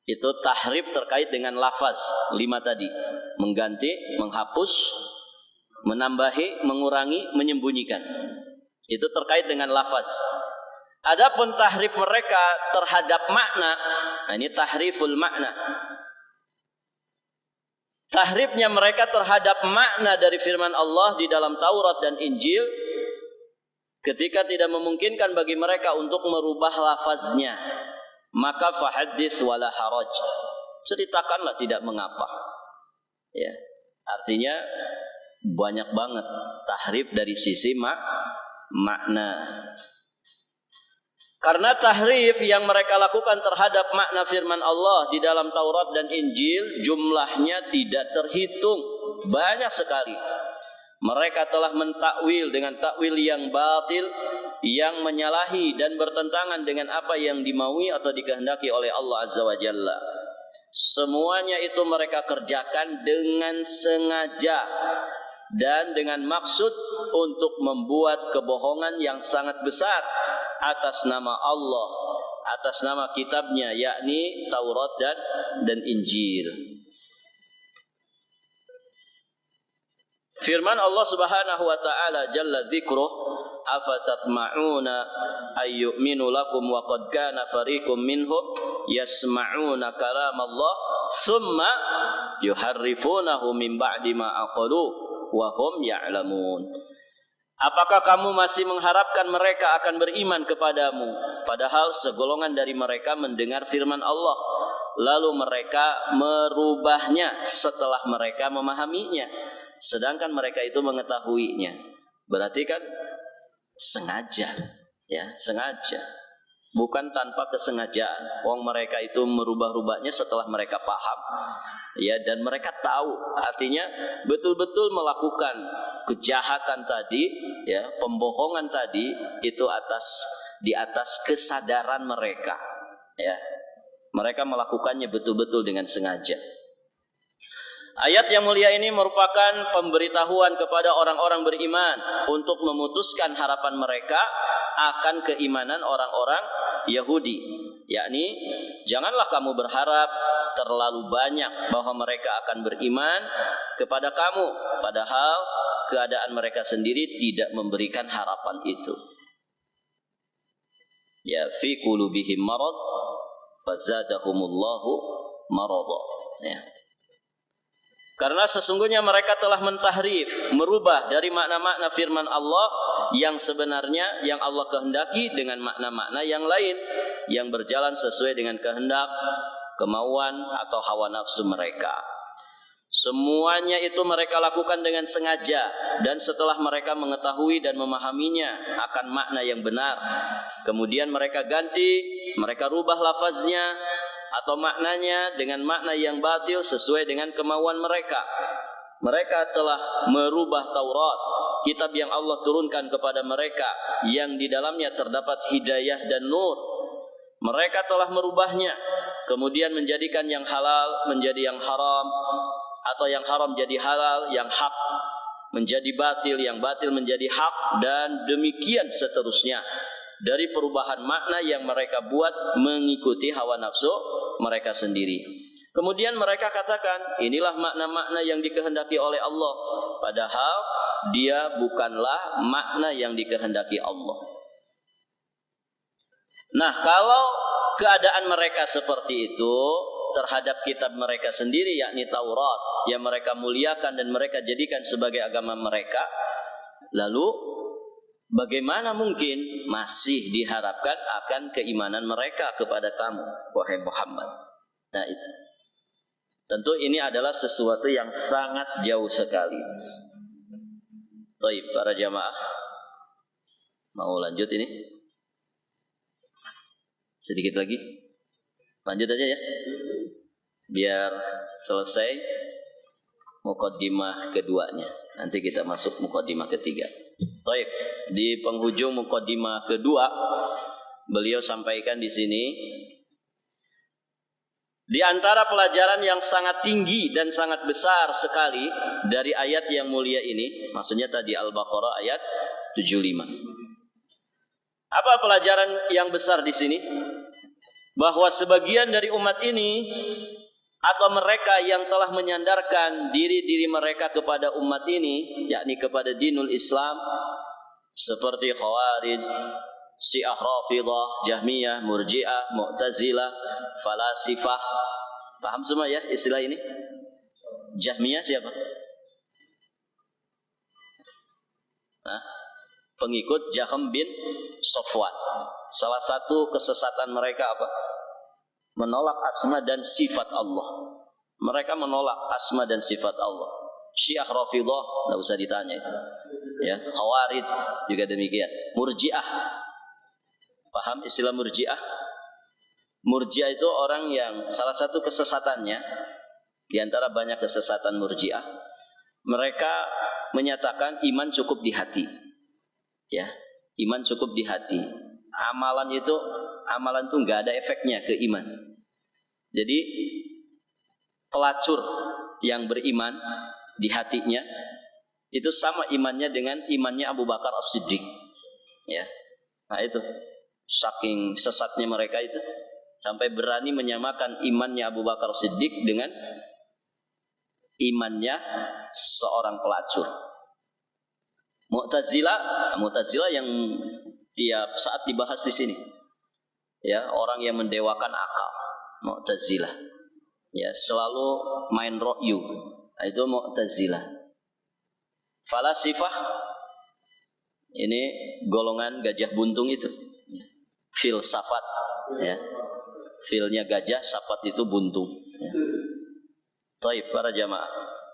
Itu tahrif terkait dengan lafaz 5 tadi. Mengganti, menghapus, menambahi, mengurangi, menyembunyikan. Itu terkait dengan lafaz. Adapun tahrif mereka terhadap makna, nah ini tahriful makna. Tahrifnya mereka terhadap makna dari firman Allah di dalam Taurat dan Injil, ketika tidak memungkinkan bagi mereka untuk merubah lafaznya, maka fahaddits wala haraj, ceritakanlah tidak mengapa. Ya, artinya banyak banget tahrif dari sisi makna. Karena tahrif yang mereka lakukan terhadap makna firman Allah di dalam Taurat dan Injil jumlahnya tidak terhitung, banyak sekali. Mereka telah mentakwil dengan takwil yang batil, yang menyalahi dan bertentangan dengan apa yang dimaui atau dikehendaki oleh Allah Azza wa Jalla. Semuanya itu mereka kerjakan dengan sengaja dan dengan maksud untuk membuat kebohongan yang sangat besar atas nama Allah, atas nama kitabnya, yakni Taurat dan Injil. Firman Allah Subhanahu wa taala jalla dzikruh, afatatma'una ayyuminu lakum wa qad kana fariqum minhum yasma'una kalam Allah thumma yuharrifunahu min ba'di ma aqalu wa hum ya'lamun. Apakah kamu masih mengharapkan mereka akan beriman kepadamu, padahal segolongan dari mereka mendengar firman Allah lalu mereka merubahnya setelah mereka memahaminya, sedangkan mereka itu mengetahuinya. Berarti kan sengaja, ya, sengaja, bukan tanpa kesengajaan. Wong mereka itu merubah-rubahnya setelah mereka paham, ya, dan mereka tahu, artinya betul-betul melakukan kejahatan tadi, ya, pembohongan tadi itu di atas kesadaran mereka, ya, mereka melakukannya betul-betul dengan sengaja. Ayat yang mulia ini merupakan pemberitahuan kepada orang-orang beriman untuk memutuskan harapan mereka akan keimanan orang-orang Yahudi, yakni janganlah kamu berharap terlalu banyak bahwa mereka akan beriman kepada kamu, padahal keadaan mereka sendiri tidak memberikan harapan itu. Ya, fi qulubihim marad fazadahumullahu marada, ya. Karena sesungguhnya mereka telah mentahrif, merubah dari makna-makna firman Allah yang sebenarnya yang Allah kehendaki dengan makna-makna yang lain yang berjalan sesuai dengan kehendak, kemauan atau hawa nafsu mereka. Semuanya itu mereka lakukan dengan sengaja, dan setelah mereka mengetahui dan memahaminya akan makna yang benar, kemudian mereka ganti, mereka rubah lafaznya atau maknanya dengan makna yang batil sesuai dengan kemauan mereka. Mereka telah merubah Taurat, kitab yang Allah turunkan kepada mereka, yang di dalamnya terdapat hidayah dan nur. Mereka telah merubahnya, kemudian menjadikan yang halal menjadi yang haram, atau yang haram jadi halal, yang hak menjadi batil, yang batil menjadi hak, dan demikian seterusnya. Dari perubahan makna yang mereka buat mengikuti hawa nafsu mereka sendiri. Kemudian mereka katakan, inilah makna-makna yang dikehendaki oleh Allah, padahal dia bukanlah makna yang dikehendaki Allah. Nah, kalau keadaan mereka seperti itu terhadap kitab mereka sendiri, yakni Taurat, yang mereka muliakan dan mereka jadikan sebagai agama mereka, lalu bagaimana mungkin masih diharapkan akan keimanan mereka kepada kamu, wahai Muhammad? Nah, itu tentu ini adalah sesuatu yang sangat jauh sekali. Baik, para jamaah, mau lanjut ini? Sedikit lagi, lanjut aja ya, biar selesai muqaddimah keduanya. Nanti kita masuk muqaddimah ketiga. Baik, di penghujung muqaddimah kedua beliau sampaikan di sini, di antara pelajaran yang sangat tinggi dan sangat besar sekali dari ayat yang mulia ini, maksudnya tadi Al-Baqarah ayat 75. Apa pelajaran yang besar di sini? Bahwa sebagian dari umat ini atau mereka yang telah menyandarkan diri mereka kepada umat ini, yakni kepada dinul Islam, seperti Khawarij, Syiah Rafidah, Jahmiyah, Murji'ah, Mu'tazilah, Falasifah. Paham semua ya istilah ini? Jahmiyah siapa? Pengikut Jahm bin Safwan. Salah satu kesesatan mereka apa? Menolak asma dan sifat Allah. Mereka menolak asma dan sifat Allah. Syiah Rafidah, tidak usah ditanya itu. Ya, Khawarij juga demikian. Murji'ah. Paham istilah Murji'ah? Murji'ah itu orang yang salah satu kesesatannya, di antara banyak kesesatan Murji'ah, mereka menyatakan iman cukup di hati. Ya, iman cukup di hati. Amalan itu nggak ada efeknya ke iman. Jadi pelacur yang beriman di hatinya itu sama imannya dengan imannya Abu Bakar As-Siddiq. Ya, nah itu saking sesatnya mereka itu sampai berani menyamakan imannya Abu Bakar As-Siddiq dengan imannya seorang pelacur. Mu'tazilah yang tiap saat dibahas di sini. Ya, orang yang mendewakan akal. Mu'tazilah. Ya, selalu main ra'yu. Nah, itu Mu'tazilah. Falasifah ini golongan gajah buntung itu. Filsafat, ya. Filnya gajah, safat itu buntung. Ya. Taib para jamaah.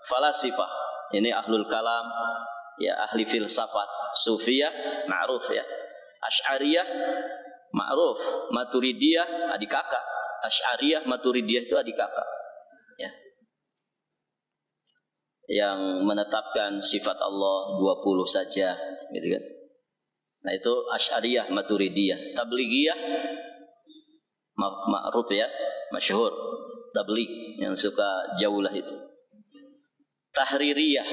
Falasifah ini ahlul kalam, ya, ahli filsafat. Sufiyah ma'ruf ya. Asy'ariyah ma'ruf. Maturidiyah adik kakak. Asy'ariyah Maturidiyah itu adik kakak. Ya. Yang menetapkan sifat Allah 20 saja, gitu kan. Nah, itu Asy'ariyah Maturidiyah. Tabligiyah ma'ruf ya, masyhur. Tabligh yang suka jaulah itu. Tahririyah.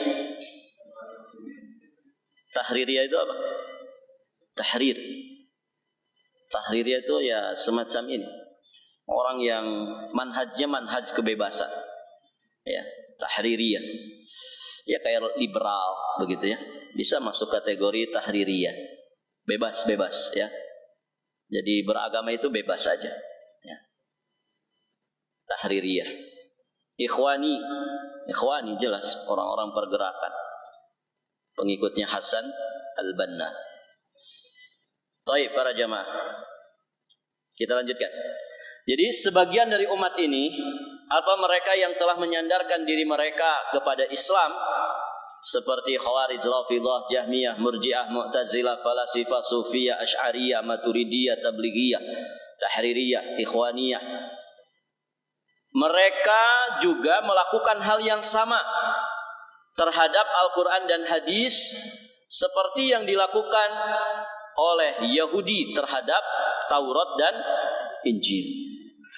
Tahririyah itu apa? Tahrir. Tahririyah itu ya semacam ini. Orang yang manhajnya manhaj kebebasan. Ya, tahririyah. Ya kayak liberal begitu ya. Bisa masuk kategori tahririyah. Bebas ya. Jadi beragama itu bebas saja. Ya. Tahririyah. Ikhwani jelas orang-orang pergerakan. Pengikutnya Hasan Al-Banna. Baik para jamaah. Kita lanjutkan. Jadi sebagian dari umat ini, apa mereka yang telah menyandarkan diri mereka kepada Islam, seperti Khawarij, Rafidah, Jahmiyah, Murji'ah, Mu'tazilah, Falasifah, Sufiyah, Asy'ariyah, Maturidiyah, Tabligiyah, Tahririyah, Ikhwaniyah. Mereka juga melakukan hal yang sama terhadap Al-Quran dan Hadis seperti yang dilakukan oleh Yahudi terhadap Taurat dan Injil.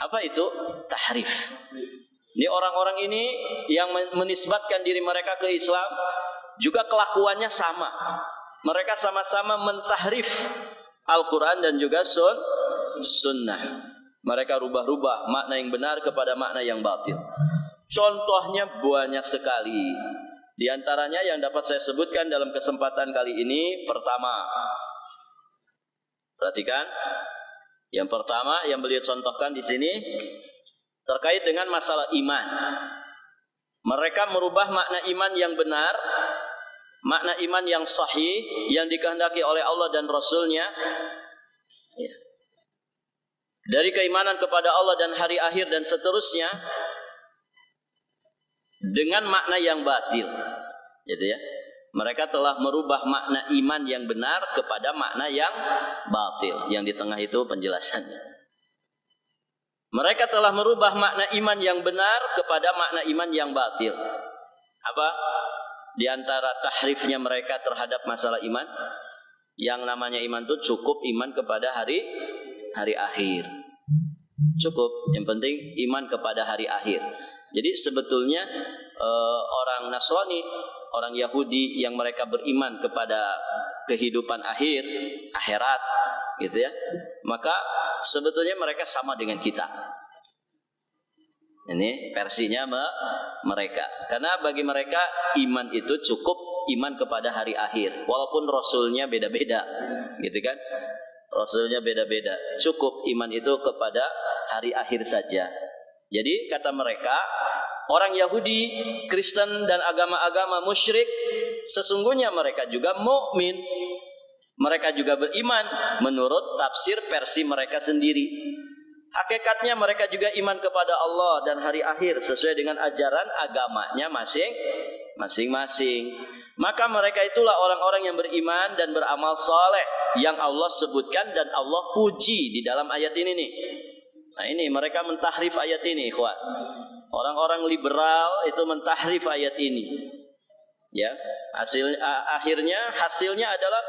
Apa itu? Tahrif. Ini orang-orang ini yang menisbatkan diri mereka ke Islam juga kelakuannya sama. Mereka sama-sama mentahrif Al-Quran dan juga sunnah. Mereka rubah-rubah makna yang benar kepada makna yang batil. Contohnya banyak sekali. Di antaranya yang dapat saya sebutkan dalam kesempatan kali ini, pertama, perhatikan, yang pertama yang beliau contohkan di sini terkait dengan masalah iman. Mereka merubah makna iman yang benar, makna iman yang sahih yang dikehendaki oleh Allah dan Rasul-Nya, ya, dari keimanan kepada Allah dan hari akhir dan seterusnya, dengan makna yang batil, gitu ya. Mereka telah merubah makna iman yang benar kepada makna yang batil. Yang di tengah itu penjelasannya. Mereka telah merubah makna iman yang benar kepada makna iman yang batil. Apa? Di antara tahrifnya mereka terhadap masalah iman, yang namanya iman itu cukup iman kepada hari hari akhir. Cukup, yang penting iman kepada hari akhir. Jadi sebetulnya orang Nasrani, orang Yahudi yang mereka beriman kepada kehidupan akhir, akhirat, gitu ya, maka sebetulnya mereka sama dengan kita. Ini versinya mereka. Karena bagi mereka iman itu cukup iman kepada hari akhir, walaupun rasulnya beda-beda, gitu kan? Rasulnya beda-beda. Cukup iman itu kepada hari akhir saja. Jadi kata mereka, orang Yahudi, Kristen dan agama-agama musyrik, sesungguhnya mereka juga mukmin. Mereka juga beriman menurut tafsir versi mereka sendiri. Hakikatnya mereka juga iman kepada Allah dan hari akhir sesuai dengan ajaran agamanya masing-masing. Maka mereka itulah orang-orang yang beriman dan beramal saleh yang Allah sebutkan dan Allah puji di dalam ayat ini nih. Nah ini mereka mentahrif ayat ini, ikhwan. Orang-orang liberal itu mentahrif ayat ini. Ya, akhirnya hasilnya adalah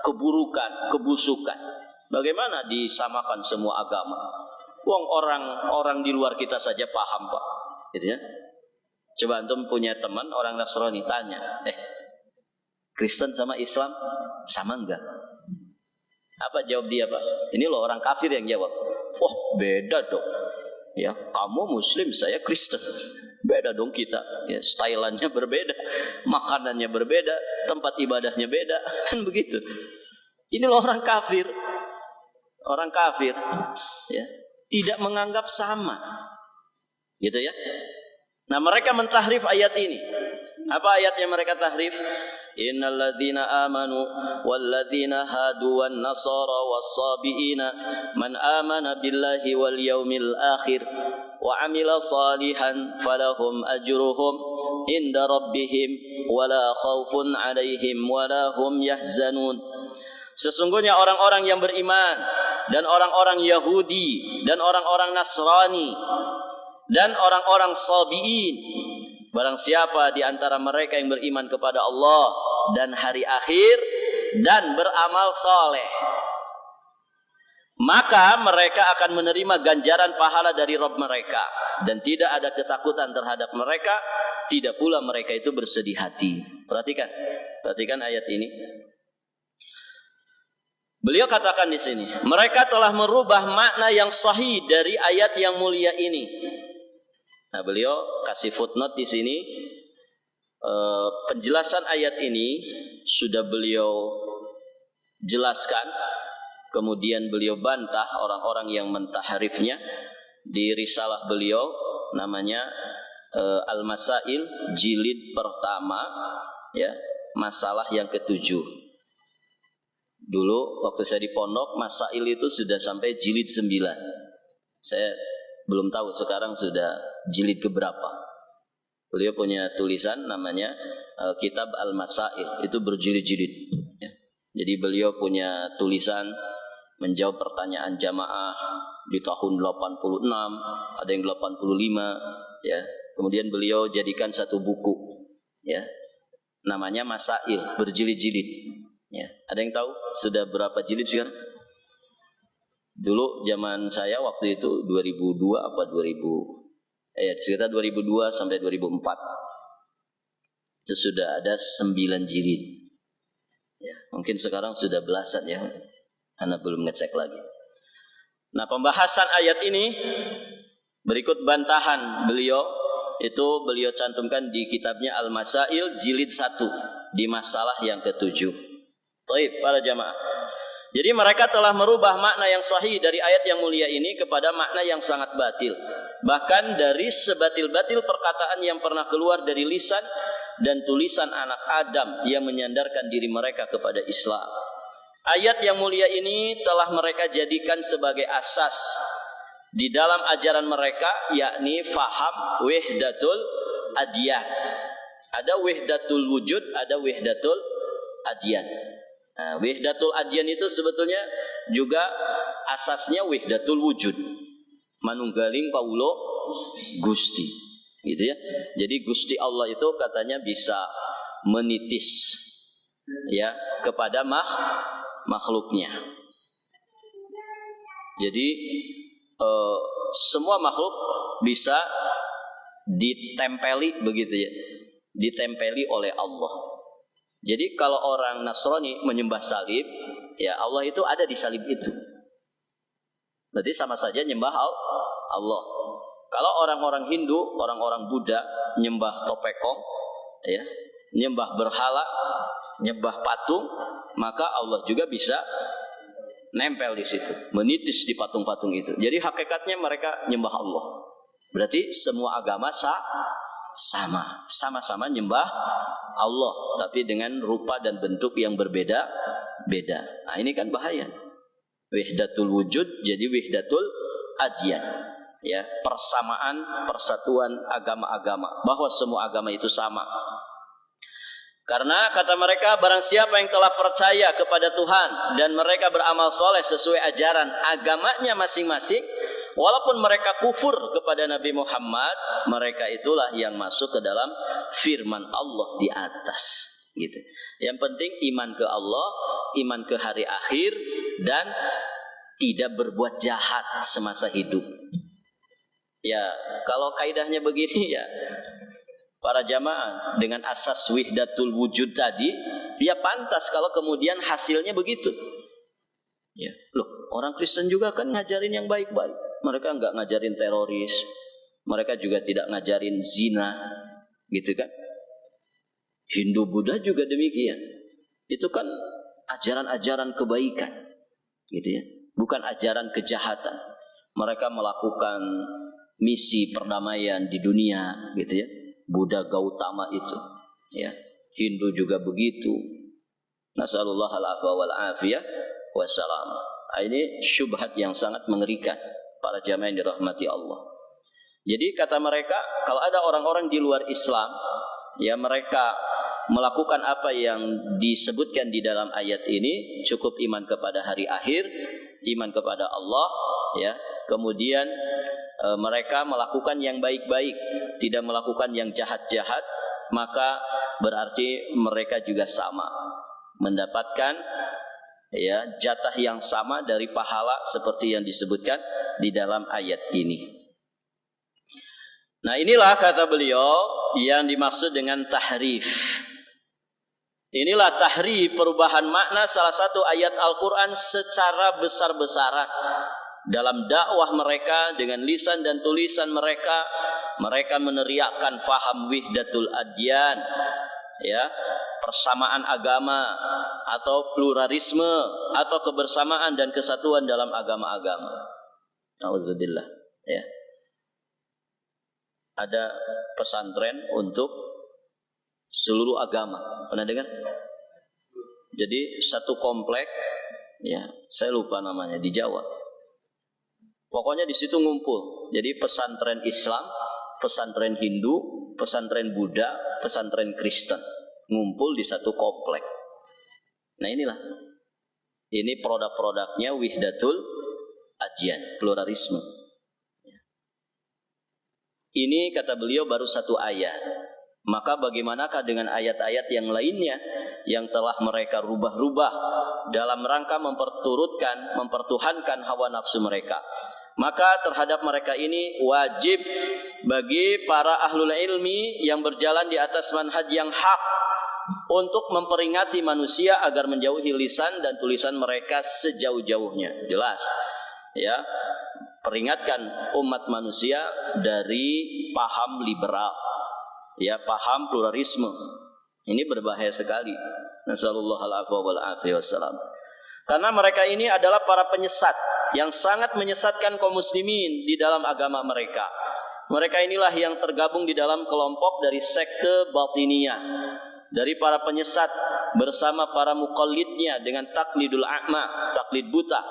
keburukan, kebusukan. Bagaimana disamakan semua agama? Wong orang di luar kita saja paham, Pak. Gitu ya. Coba antum punya teman orang Nasrani, tanya, Kristen sama Islam sama enggak? Apa jawab dia, Pak? Ini loh orang kafir yang jawab. Wah, beda dong. Ya, kamu Muslim, saya Kristen. Beda dong kita. Ya, stylannya berbeda, makanannya berbeda, tempat ibadahnya beda, kan begitu. Ini loh orang kafir. Orang kafir, ya, tidak menganggap sama. Gitu ya. Nah, mereka mentahrif ayat ini. Apa ayat yang mereka tahrif? Innal ladzina amanu wal ladzina hadu wan nasara was-sabiina man amana billahi wal yaumil akhir wa amila salihan falahum ajruhum inda rabbihim wala khaufun alaihim wala hum yahzanun. Sesungguhnya orang-orang yang beriman dan orang-orang Yahudi dan orang-orang Nasrani dan orang-orang Sabiin, barang siapa di antara mereka yang beriman kepada Allah dan hari akhir dan beramal soleh, maka mereka akan menerima ganjaran pahala dari Rabb mereka dan tidak ada ketakutan terhadap mereka, tidak pula mereka itu bersedih hati. Perhatikan ayat ini. Beliau katakan di sini, mereka telah merubah makna yang sahih dari ayat yang mulia ini. Nah, beliau kasih footnote di sini. Penjelasan ayat ini sudah beliau jelaskan. Kemudian beliau bantah orang-orang yang mentahrifnya di risalah beliau, namanya Al-Masail jilid pertama, ya, masalah yang ke-7. Dulu waktu saya di pondok, Masail itu sudah sampai jilid 9. Saya belum tahu sekarang sudah jilid keberapa. Beliau punya tulisan namanya Kitab Al-Masail, itu berjilid-jilid, ya. Jadi beliau punya tulisan menjawab pertanyaan jamaah di tahun 86, ada yang 85, ya. Kemudian beliau jadikan satu buku, ya, namanya Masail, berjilid-jilid, ya. Ada yang tahu sudah berapa jilid sekarang? Dulu zaman saya waktu itu 2002 apa 2000, sekitar 2002 sampai 2004 itu sudah ada 9 jilid, ya. Mungkin sekarang sudah belasan, ya. Anda belum ngecek lagi. Nah, pembahasan ayat ini berikut bantahan beliau, itu beliau cantumkan di kitabnya Al-Masail jilid 1 di masalah yang ke-7. Baik, para jamaah. Jadi mereka telah merubah makna yang sahih dari ayat yang mulia ini kepada makna yang sangat batil. Bahkan dari sebatil-batil perkataan yang pernah keluar dari lisan dan tulisan anak Adam yang menyandarkan diri mereka kepada Islam. Ayat yang mulia ini telah mereka jadikan sebagai asas di dalam ajaran mereka, yakni faham wahdatul adyan. Ada wahdatul wujud, ada wahdatul adyan. Nah, wahdatul adyan itu sebetulnya juga asasnya wahdatul wujud. Manunggaling Paulo Gusti, gitu ya. Jadi Gusti Allah itu katanya bisa menitis, ya, kepada makhluknya. Jadi semua makhluk bisa ditempeli begitu ya, ditempeli oleh Allah. Jadi kalau orang Nasrani menyembah salib, ya Allah itu ada di salib itu. Berarti sama saja nyembah Allah. Kalau orang-orang Hindu, orang-orang Buddha nyembah topekong, ya, nyembah berhala, nyembah patung, maka Allah juga bisa nempel di situ, menitis di patung-patung itu. Jadi hakikatnya mereka nyembah Allah. Berarti semua agama sama-sama nyembah Allah, tapi dengan rupa dan bentuk yang berbeda-beda. Nah, ini kan bahaya. Wahdatul wujud jadi wahdatul adyan. Ya, persamaan, persatuan agama-agama, bahwa semua agama itu sama. Karena kata mereka, barang siapa yang telah percaya kepada Tuhan dan mereka beramal soleh sesuai ajaran agamanya masing-masing, walaupun mereka kufur kepada Nabi Muhammad, mereka itulah yang masuk ke dalam firman Allah di atas. Gitu. Yang penting iman ke Allah, iman ke hari akhir, dan tidak berbuat jahat semasa hidup. Ya, kalau kaidahnya begini ya, para jamaah dengan asas wahdatul wujud tadi, ya pantas kalau kemudian hasilnya begitu. Ya, loh, orang Kristen juga kan ngajarin yang baik-baik. Mereka enggak ngajarin teroris, mereka juga tidak ngajarin zina, gitu kan? Hindu Buddha juga demikian. Itu kan ajaran-ajaran kebaikan, gitu ya, bukan ajaran kejahatan. Mereka melakukan misi perdamaian di dunia, gitu ya. Buddha Gautama itu, ya. Hindu juga begitu. Nasallallahu alaihi wal afiyah wassalam. Ini syubhat yang sangat mengerikan para jamaah yang dirahmati Allah. Jadi kata mereka, kalau ada orang-orang di luar Islam, ya mereka melakukan apa yang disebutkan di dalam ayat ini, cukup iman kepada hari akhir, iman kepada Allah, ya. Kemudian mereka melakukan yang baik-baik, tidak melakukan yang jahat-jahat, maka berarti mereka juga sama, mendapatkan ya jatah yang sama dari pahala seperti yang disebutkan di dalam ayat ini. Nah, inilah kata beliau yang dimaksud dengan tahrif. Inilah tahrif, perubahan makna salah satu ayat Al-Quran secara besar-besaran. Dalam dakwah mereka dengan lisan dan tulisan mereka, mereka meneriakkan faham wahdatul adyan, ya, persamaan agama atau pluralisme atau kebersamaan dan kesatuan dalam agama-agama. Nauzubillah, ya. Ada pesantren untuk seluruh agama. Pernah dengar? Jadi satu komplek, ya, saya lupa namanya, di Jawa. Pokoknya di situ ngumpul. Jadi pesantren Islam, pesantren Hindu, pesantren Buddha, pesantren Kristen ngumpul di satu komplek. Nah, inilah. Ini produk-produknya wahdatul adyan, pluralisme. Ini kata beliau baru satu ayat. Maka bagaimanakah dengan ayat-ayat yang lainnya yang telah mereka rubah-rubah dalam rangka mempertuhankan hawa nafsu mereka? Maka terhadap mereka ini wajib bagi para ahlul ilmi yang berjalan di atas manhaj yang hak untuk memperingati manusia agar menjauhi lisan dan tulisan mereka sejauh-jauhnya. Jelas, ya, peringatkan umat manusia dari paham liberal, ya, paham pluralisme. Ini berbahaya sekali. Nasallallahu alaihi wasallam. Karena mereka ini adalah para penyesat yang sangat menyesatkan kaum muslimin di dalam agama mereka. Mereka inilah yang tergabung di dalam kelompok dari sekte batiniyah, dari para penyesat bersama para muqallidnya dengan taklidul a'ma, taklid buta,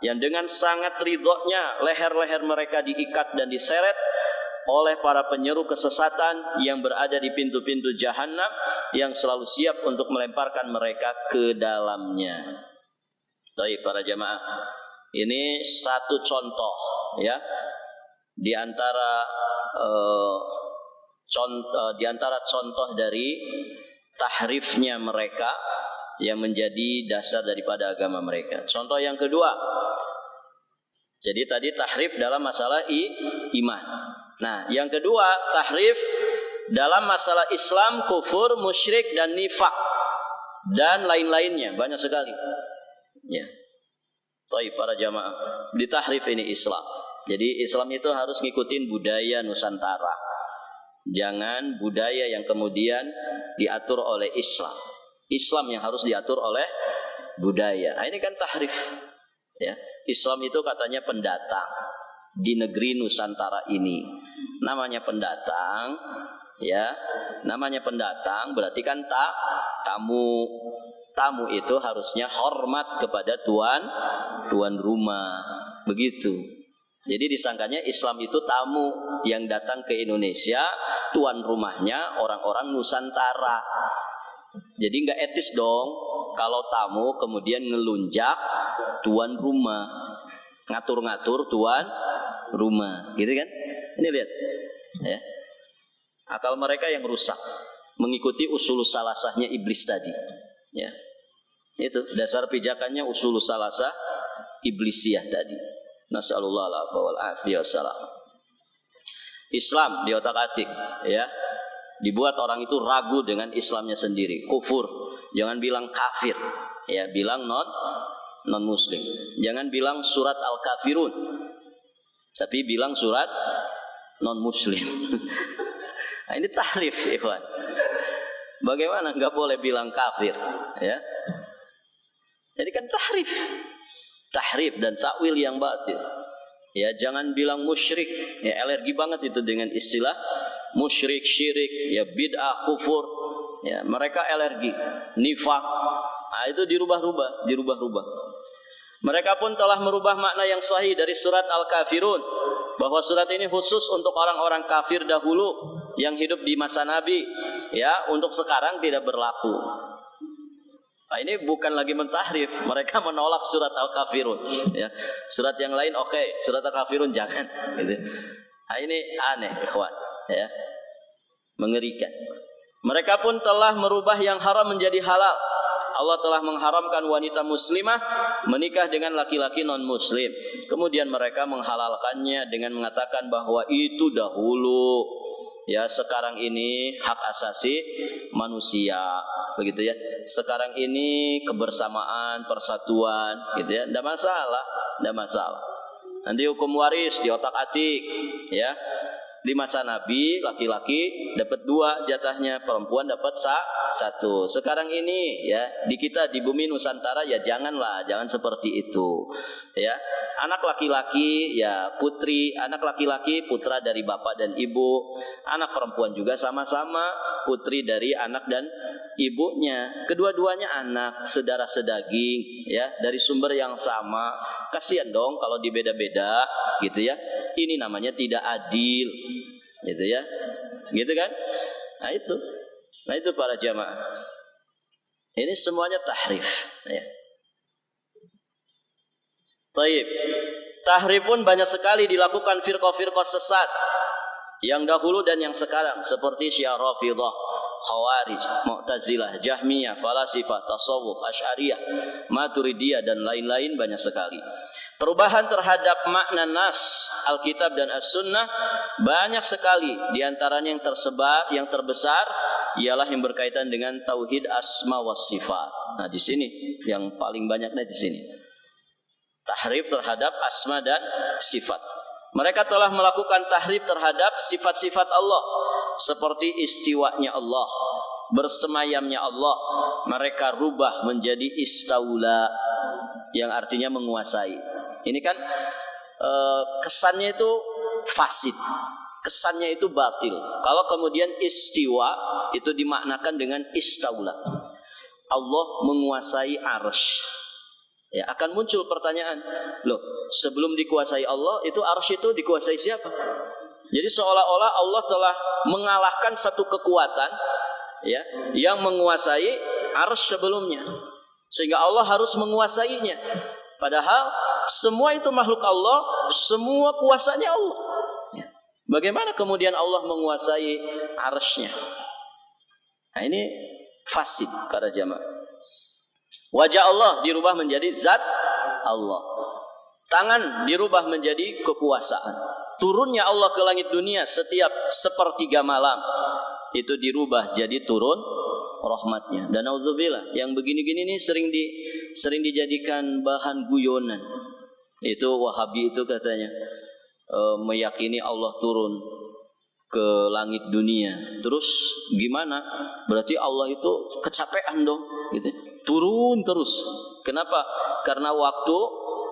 yang dengan sangat ridhonya leher-leher mereka diikat dan diseret oleh para penyeru kesesatan yang berada di pintu-pintu jahanam yang selalu siap untuk melemparkan mereka ke dalamnya. Baik para jamaah, ini satu contoh, ya, di antara contoh dari tahrifnya mereka yang menjadi dasar daripada agama mereka. Contoh yang kedua, Jadi tadi tahrif dalam masalah iman. Nah, yang kedua tahrif dalam masalah Islam, kufur, musyrik dan nifak dan lain-lainnya, banyak sekali. Ya. Baik para jamaah, ditahrif ini Islam. Jadi Islam itu harus ngikutin budaya Nusantara. Jangan budaya yang kemudian diatur oleh Islam. Islam yang harus diatur oleh budaya. Nah, ini kan tahrif. Ya. Islam itu katanya pendatang di negeri Nusantara ini. Namanya pendatang, ya. Namanya pendatang berarti kan tamu. Tamu itu harusnya hormat kepada tuan rumah. Begitu. Jadi disangkanya Islam itu tamu yang datang ke Indonesia, tuan rumahnya orang-orang Nusantara. Jadi nggak etis dong kalau tamu kemudian ngelunjak tuan rumah, ngatur-ngatur tuan rumah, gitu kan? Ini lihat, ya. Akal mereka yang rusak, mengikuti usul salasahnya iblis tadi. Ya, itu dasar pijakannya usul salasah iblisiyah tadi. Nasallallahu alaihi wasallam. Islam di otak-atik, ya. Dibuat orang itu ragu dengan Islamnya sendiri, kufur. Jangan bilang kafir, ya, bilang non muslim. Jangan bilang surat Al-Kafirun, tapi bilang surat non muslim. Nah, ini tahrif, ikhwan. Bagaimana enggak boleh bilang kafir, ya? Jadi kan tahrif. Tahrif dan takwil yang batil. Ya, jangan bilang musyrik. Ya, alergi banget itu dengan istilah musyrik, syirik, ya, bid'ah, kufur. Ya, mereka alergi. Nifak. Nah, itu dirubah-rubah. Mereka pun telah merubah makna yang sahih dari surat Al-Kafirun, bahwa surat ini khusus untuk orang-orang kafir dahulu yang hidup di masa Nabi. Ya, untuk sekarang tidak berlaku. Nah, ini bukan lagi mentahrif, mereka menolak surat Al-Kafirun. Ya, surat yang lain oke, surat Al-Kafirun jangan. Gitu. Nah, ini aneh, ikhwan. Ya, mengerikan. Mereka pun telah merubah yang haram menjadi halal. Allah telah mengharamkan wanita muslimah menikah dengan laki-laki non-muslim. Kemudian mereka menghalalkannya dengan mengatakan bahwa itu dahulu. Ya, sekarang ini hak asasi manusia, begitu ya. Sekarang ini kebersamaan, persatuan, gitu ya. Tidak masalah. Nanti hukum waris di otak-atik, ya. Di masa Nabi laki-laki dapat 2 jatahnya, perempuan dapat 1. Sekarang ini ya di kita di bumi Nusantara ya jangan seperti itu. Ya, anak laki-laki ya putri, anak laki-laki putra dari bapak dan ibu, anak perempuan juga sama-sama putri dari anak dan ibunya. Kedua-duanya anak saudara sedaging ya dari sumber yang sama. Kasihan dong kalau dibeda-beda gitu ya. Ini namanya tidak adil, gitu ya, gitu kan? Nah itu para jamaah. Ini semuanya tahrif. Ya. Taib. Tahrif pun banyak sekali dilakukan firqah-firqah sesat yang dahulu dan yang sekarang, seperti Syiah Rafidhah, Khawarij, Mu'tazilah, Jahmiyah, Falasifah, Tasawuf, Asy'ariyah, Maturidiyah dan lain-lain banyak sekali. Perubahan terhadap makna nas Alkitab dan As-Sunnah banyak sekali. Di antaranya yang terbesar ialah yang berkaitan dengan tauhid asma wa sifat. Nah, di sini yang paling banyaknya di sini. Tahrif terhadap asma dan sifat. Mereka telah melakukan tahrif terhadap sifat-sifat Allah, seperti istiwanya Allah, bersemayamnya Allah. Mereka rubah menjadi istaula, yang artinya menguasai. Ini kan kesannya itu fasid, kesannya itu batil. Kalau kemudian istiwa itu dimaknakan dengan istaula, Allah menguasai arsy. Ya, akan muncul pertanyaan, loh, sebelum dikuasai Allah, itu arsy itu dikuasai siapa? Jadi seolah-olah Allah telah mengalahkan satu kekuatan, ya, yang menguasai arsy sebelumnya, sehingga Allah harus menguasainya. Padahal semua itu makhluk Allah, semua kuasanya Allah. Ya. Bagaimana kemudian Allah menguasai arsy-Nya? Nah, ini fasid para jamaah. Wajah Allah dirubah menjadi zat Allah. Tangan dirubah menjadi kekuasaan. Turunnya Allah ke langit dunia setiap sepertiga malam, itu dirubah jadi turun rahmatnya. Dan auzubillah, yang begini-gini ini sering dijadikan bahan guyonan. Itu Wahabi itu katanya meyakini Allah turun ke langit dunia. Terus gimana? Berarti Allah itu kecapean dong, gitu. Turun terus. Kenapa? Karena waktu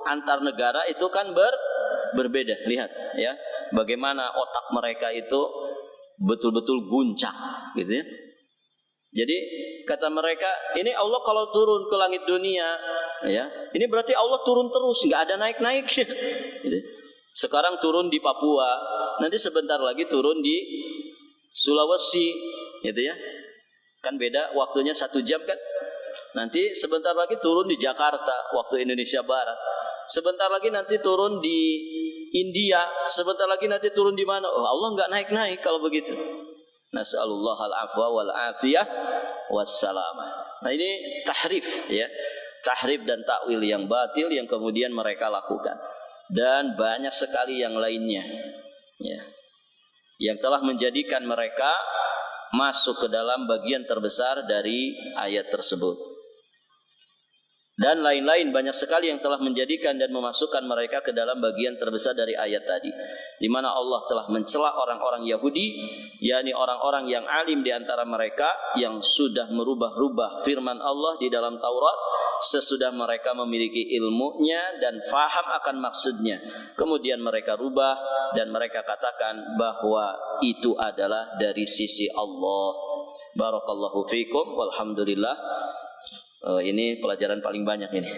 antar negara itu kan berbeda. Lihat ya, bagaimana otak mereka itu betul-betul guncang, gitu ya. Jadi kata mereka, ini Allah kalau turun ke langit dunia, ya, ini berarti Allah turun terus, nggak ada naik-naik. Gitu. Sekarang turun di Papua, nanti sebentar lagi turun di Sulawesi, gitu ya. Kan beda waktunya 1 jam kan. Nanti sebentar lagi turun di Jakarta, waktu Indonesia Barat. Sebentar lagi nanti turun di India, sebentar lagi nanti turun di mana? Oh, Allah nggak naik-naik kalau begitu. Nas'alullah al-afwa wal-afiyah wassalamah. Nah ini tahrif ya. Tahrif dan takwil yang batil yang kemudian mereka lakukan. Dan banyak sekali yang lainnya ya, yang telah menjadikan mereka masuk ke dalam bagian terbesar dari ayat tersebut. Dan lain-lain banyak sekali yang telah menjadikan dan memasukkan mereka ke dalam bagian terbesar dari ayat tadi, di mana Allah telah mencela orang-orang Yahudi, yakni orang-orang yang alim di antara mereka yang sudah merubah-rubah firman Allah di dalam Taurat sesudah mereka memiliki ilmunya dan faham akan maksudnya. Kemudian mereka rubah dan mereka katakan bahwa itu adalah dari sisi Allah. Barakallahu fikum walhamdulillah. Ini pelajaran paling banyak ini.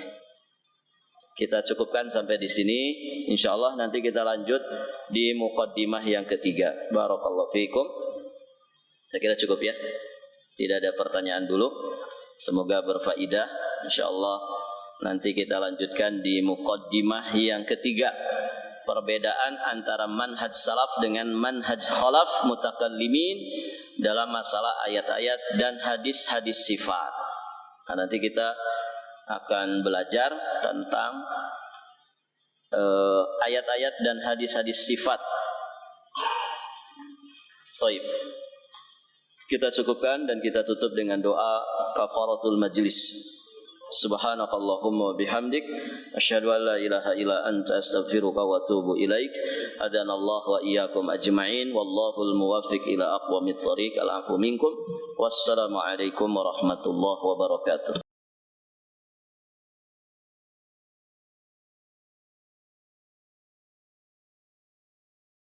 Kita cukupkan sampai di sini. Insyaallah nanti kita lanjut di muqaddimah yang ketiga. Barakallahu fikum. Saya kira cukup ya. Tidak ada pertanyaan dulu. Semoga berfaedah. Insyaallah nanti kita lanjutkan di muqaddimah yang ketiga. Perbedaan antara manhaj salaf dengan manhaj khalaf mutakallimin dalam masalah ayat-ayat dan hadis-hadis sifat. Nah, nanti kita akan belajar tentang ayat-ayat dan hadis-hadis sifat. Baik. Kita cukupkan dan kita tutup dengan doa kafaratul majlis. Subhanakallahumma bihamdik asyhadu an la ilaha illa anta astaghfiruka wa atubu ilaik. Hadanallahu wa iyyakum ajma'in wallahul muwaffiq ila aqwamit thoriq. Al-'afwu minkum. Wassalamu alaikum warahmatullahi wabarakatuh.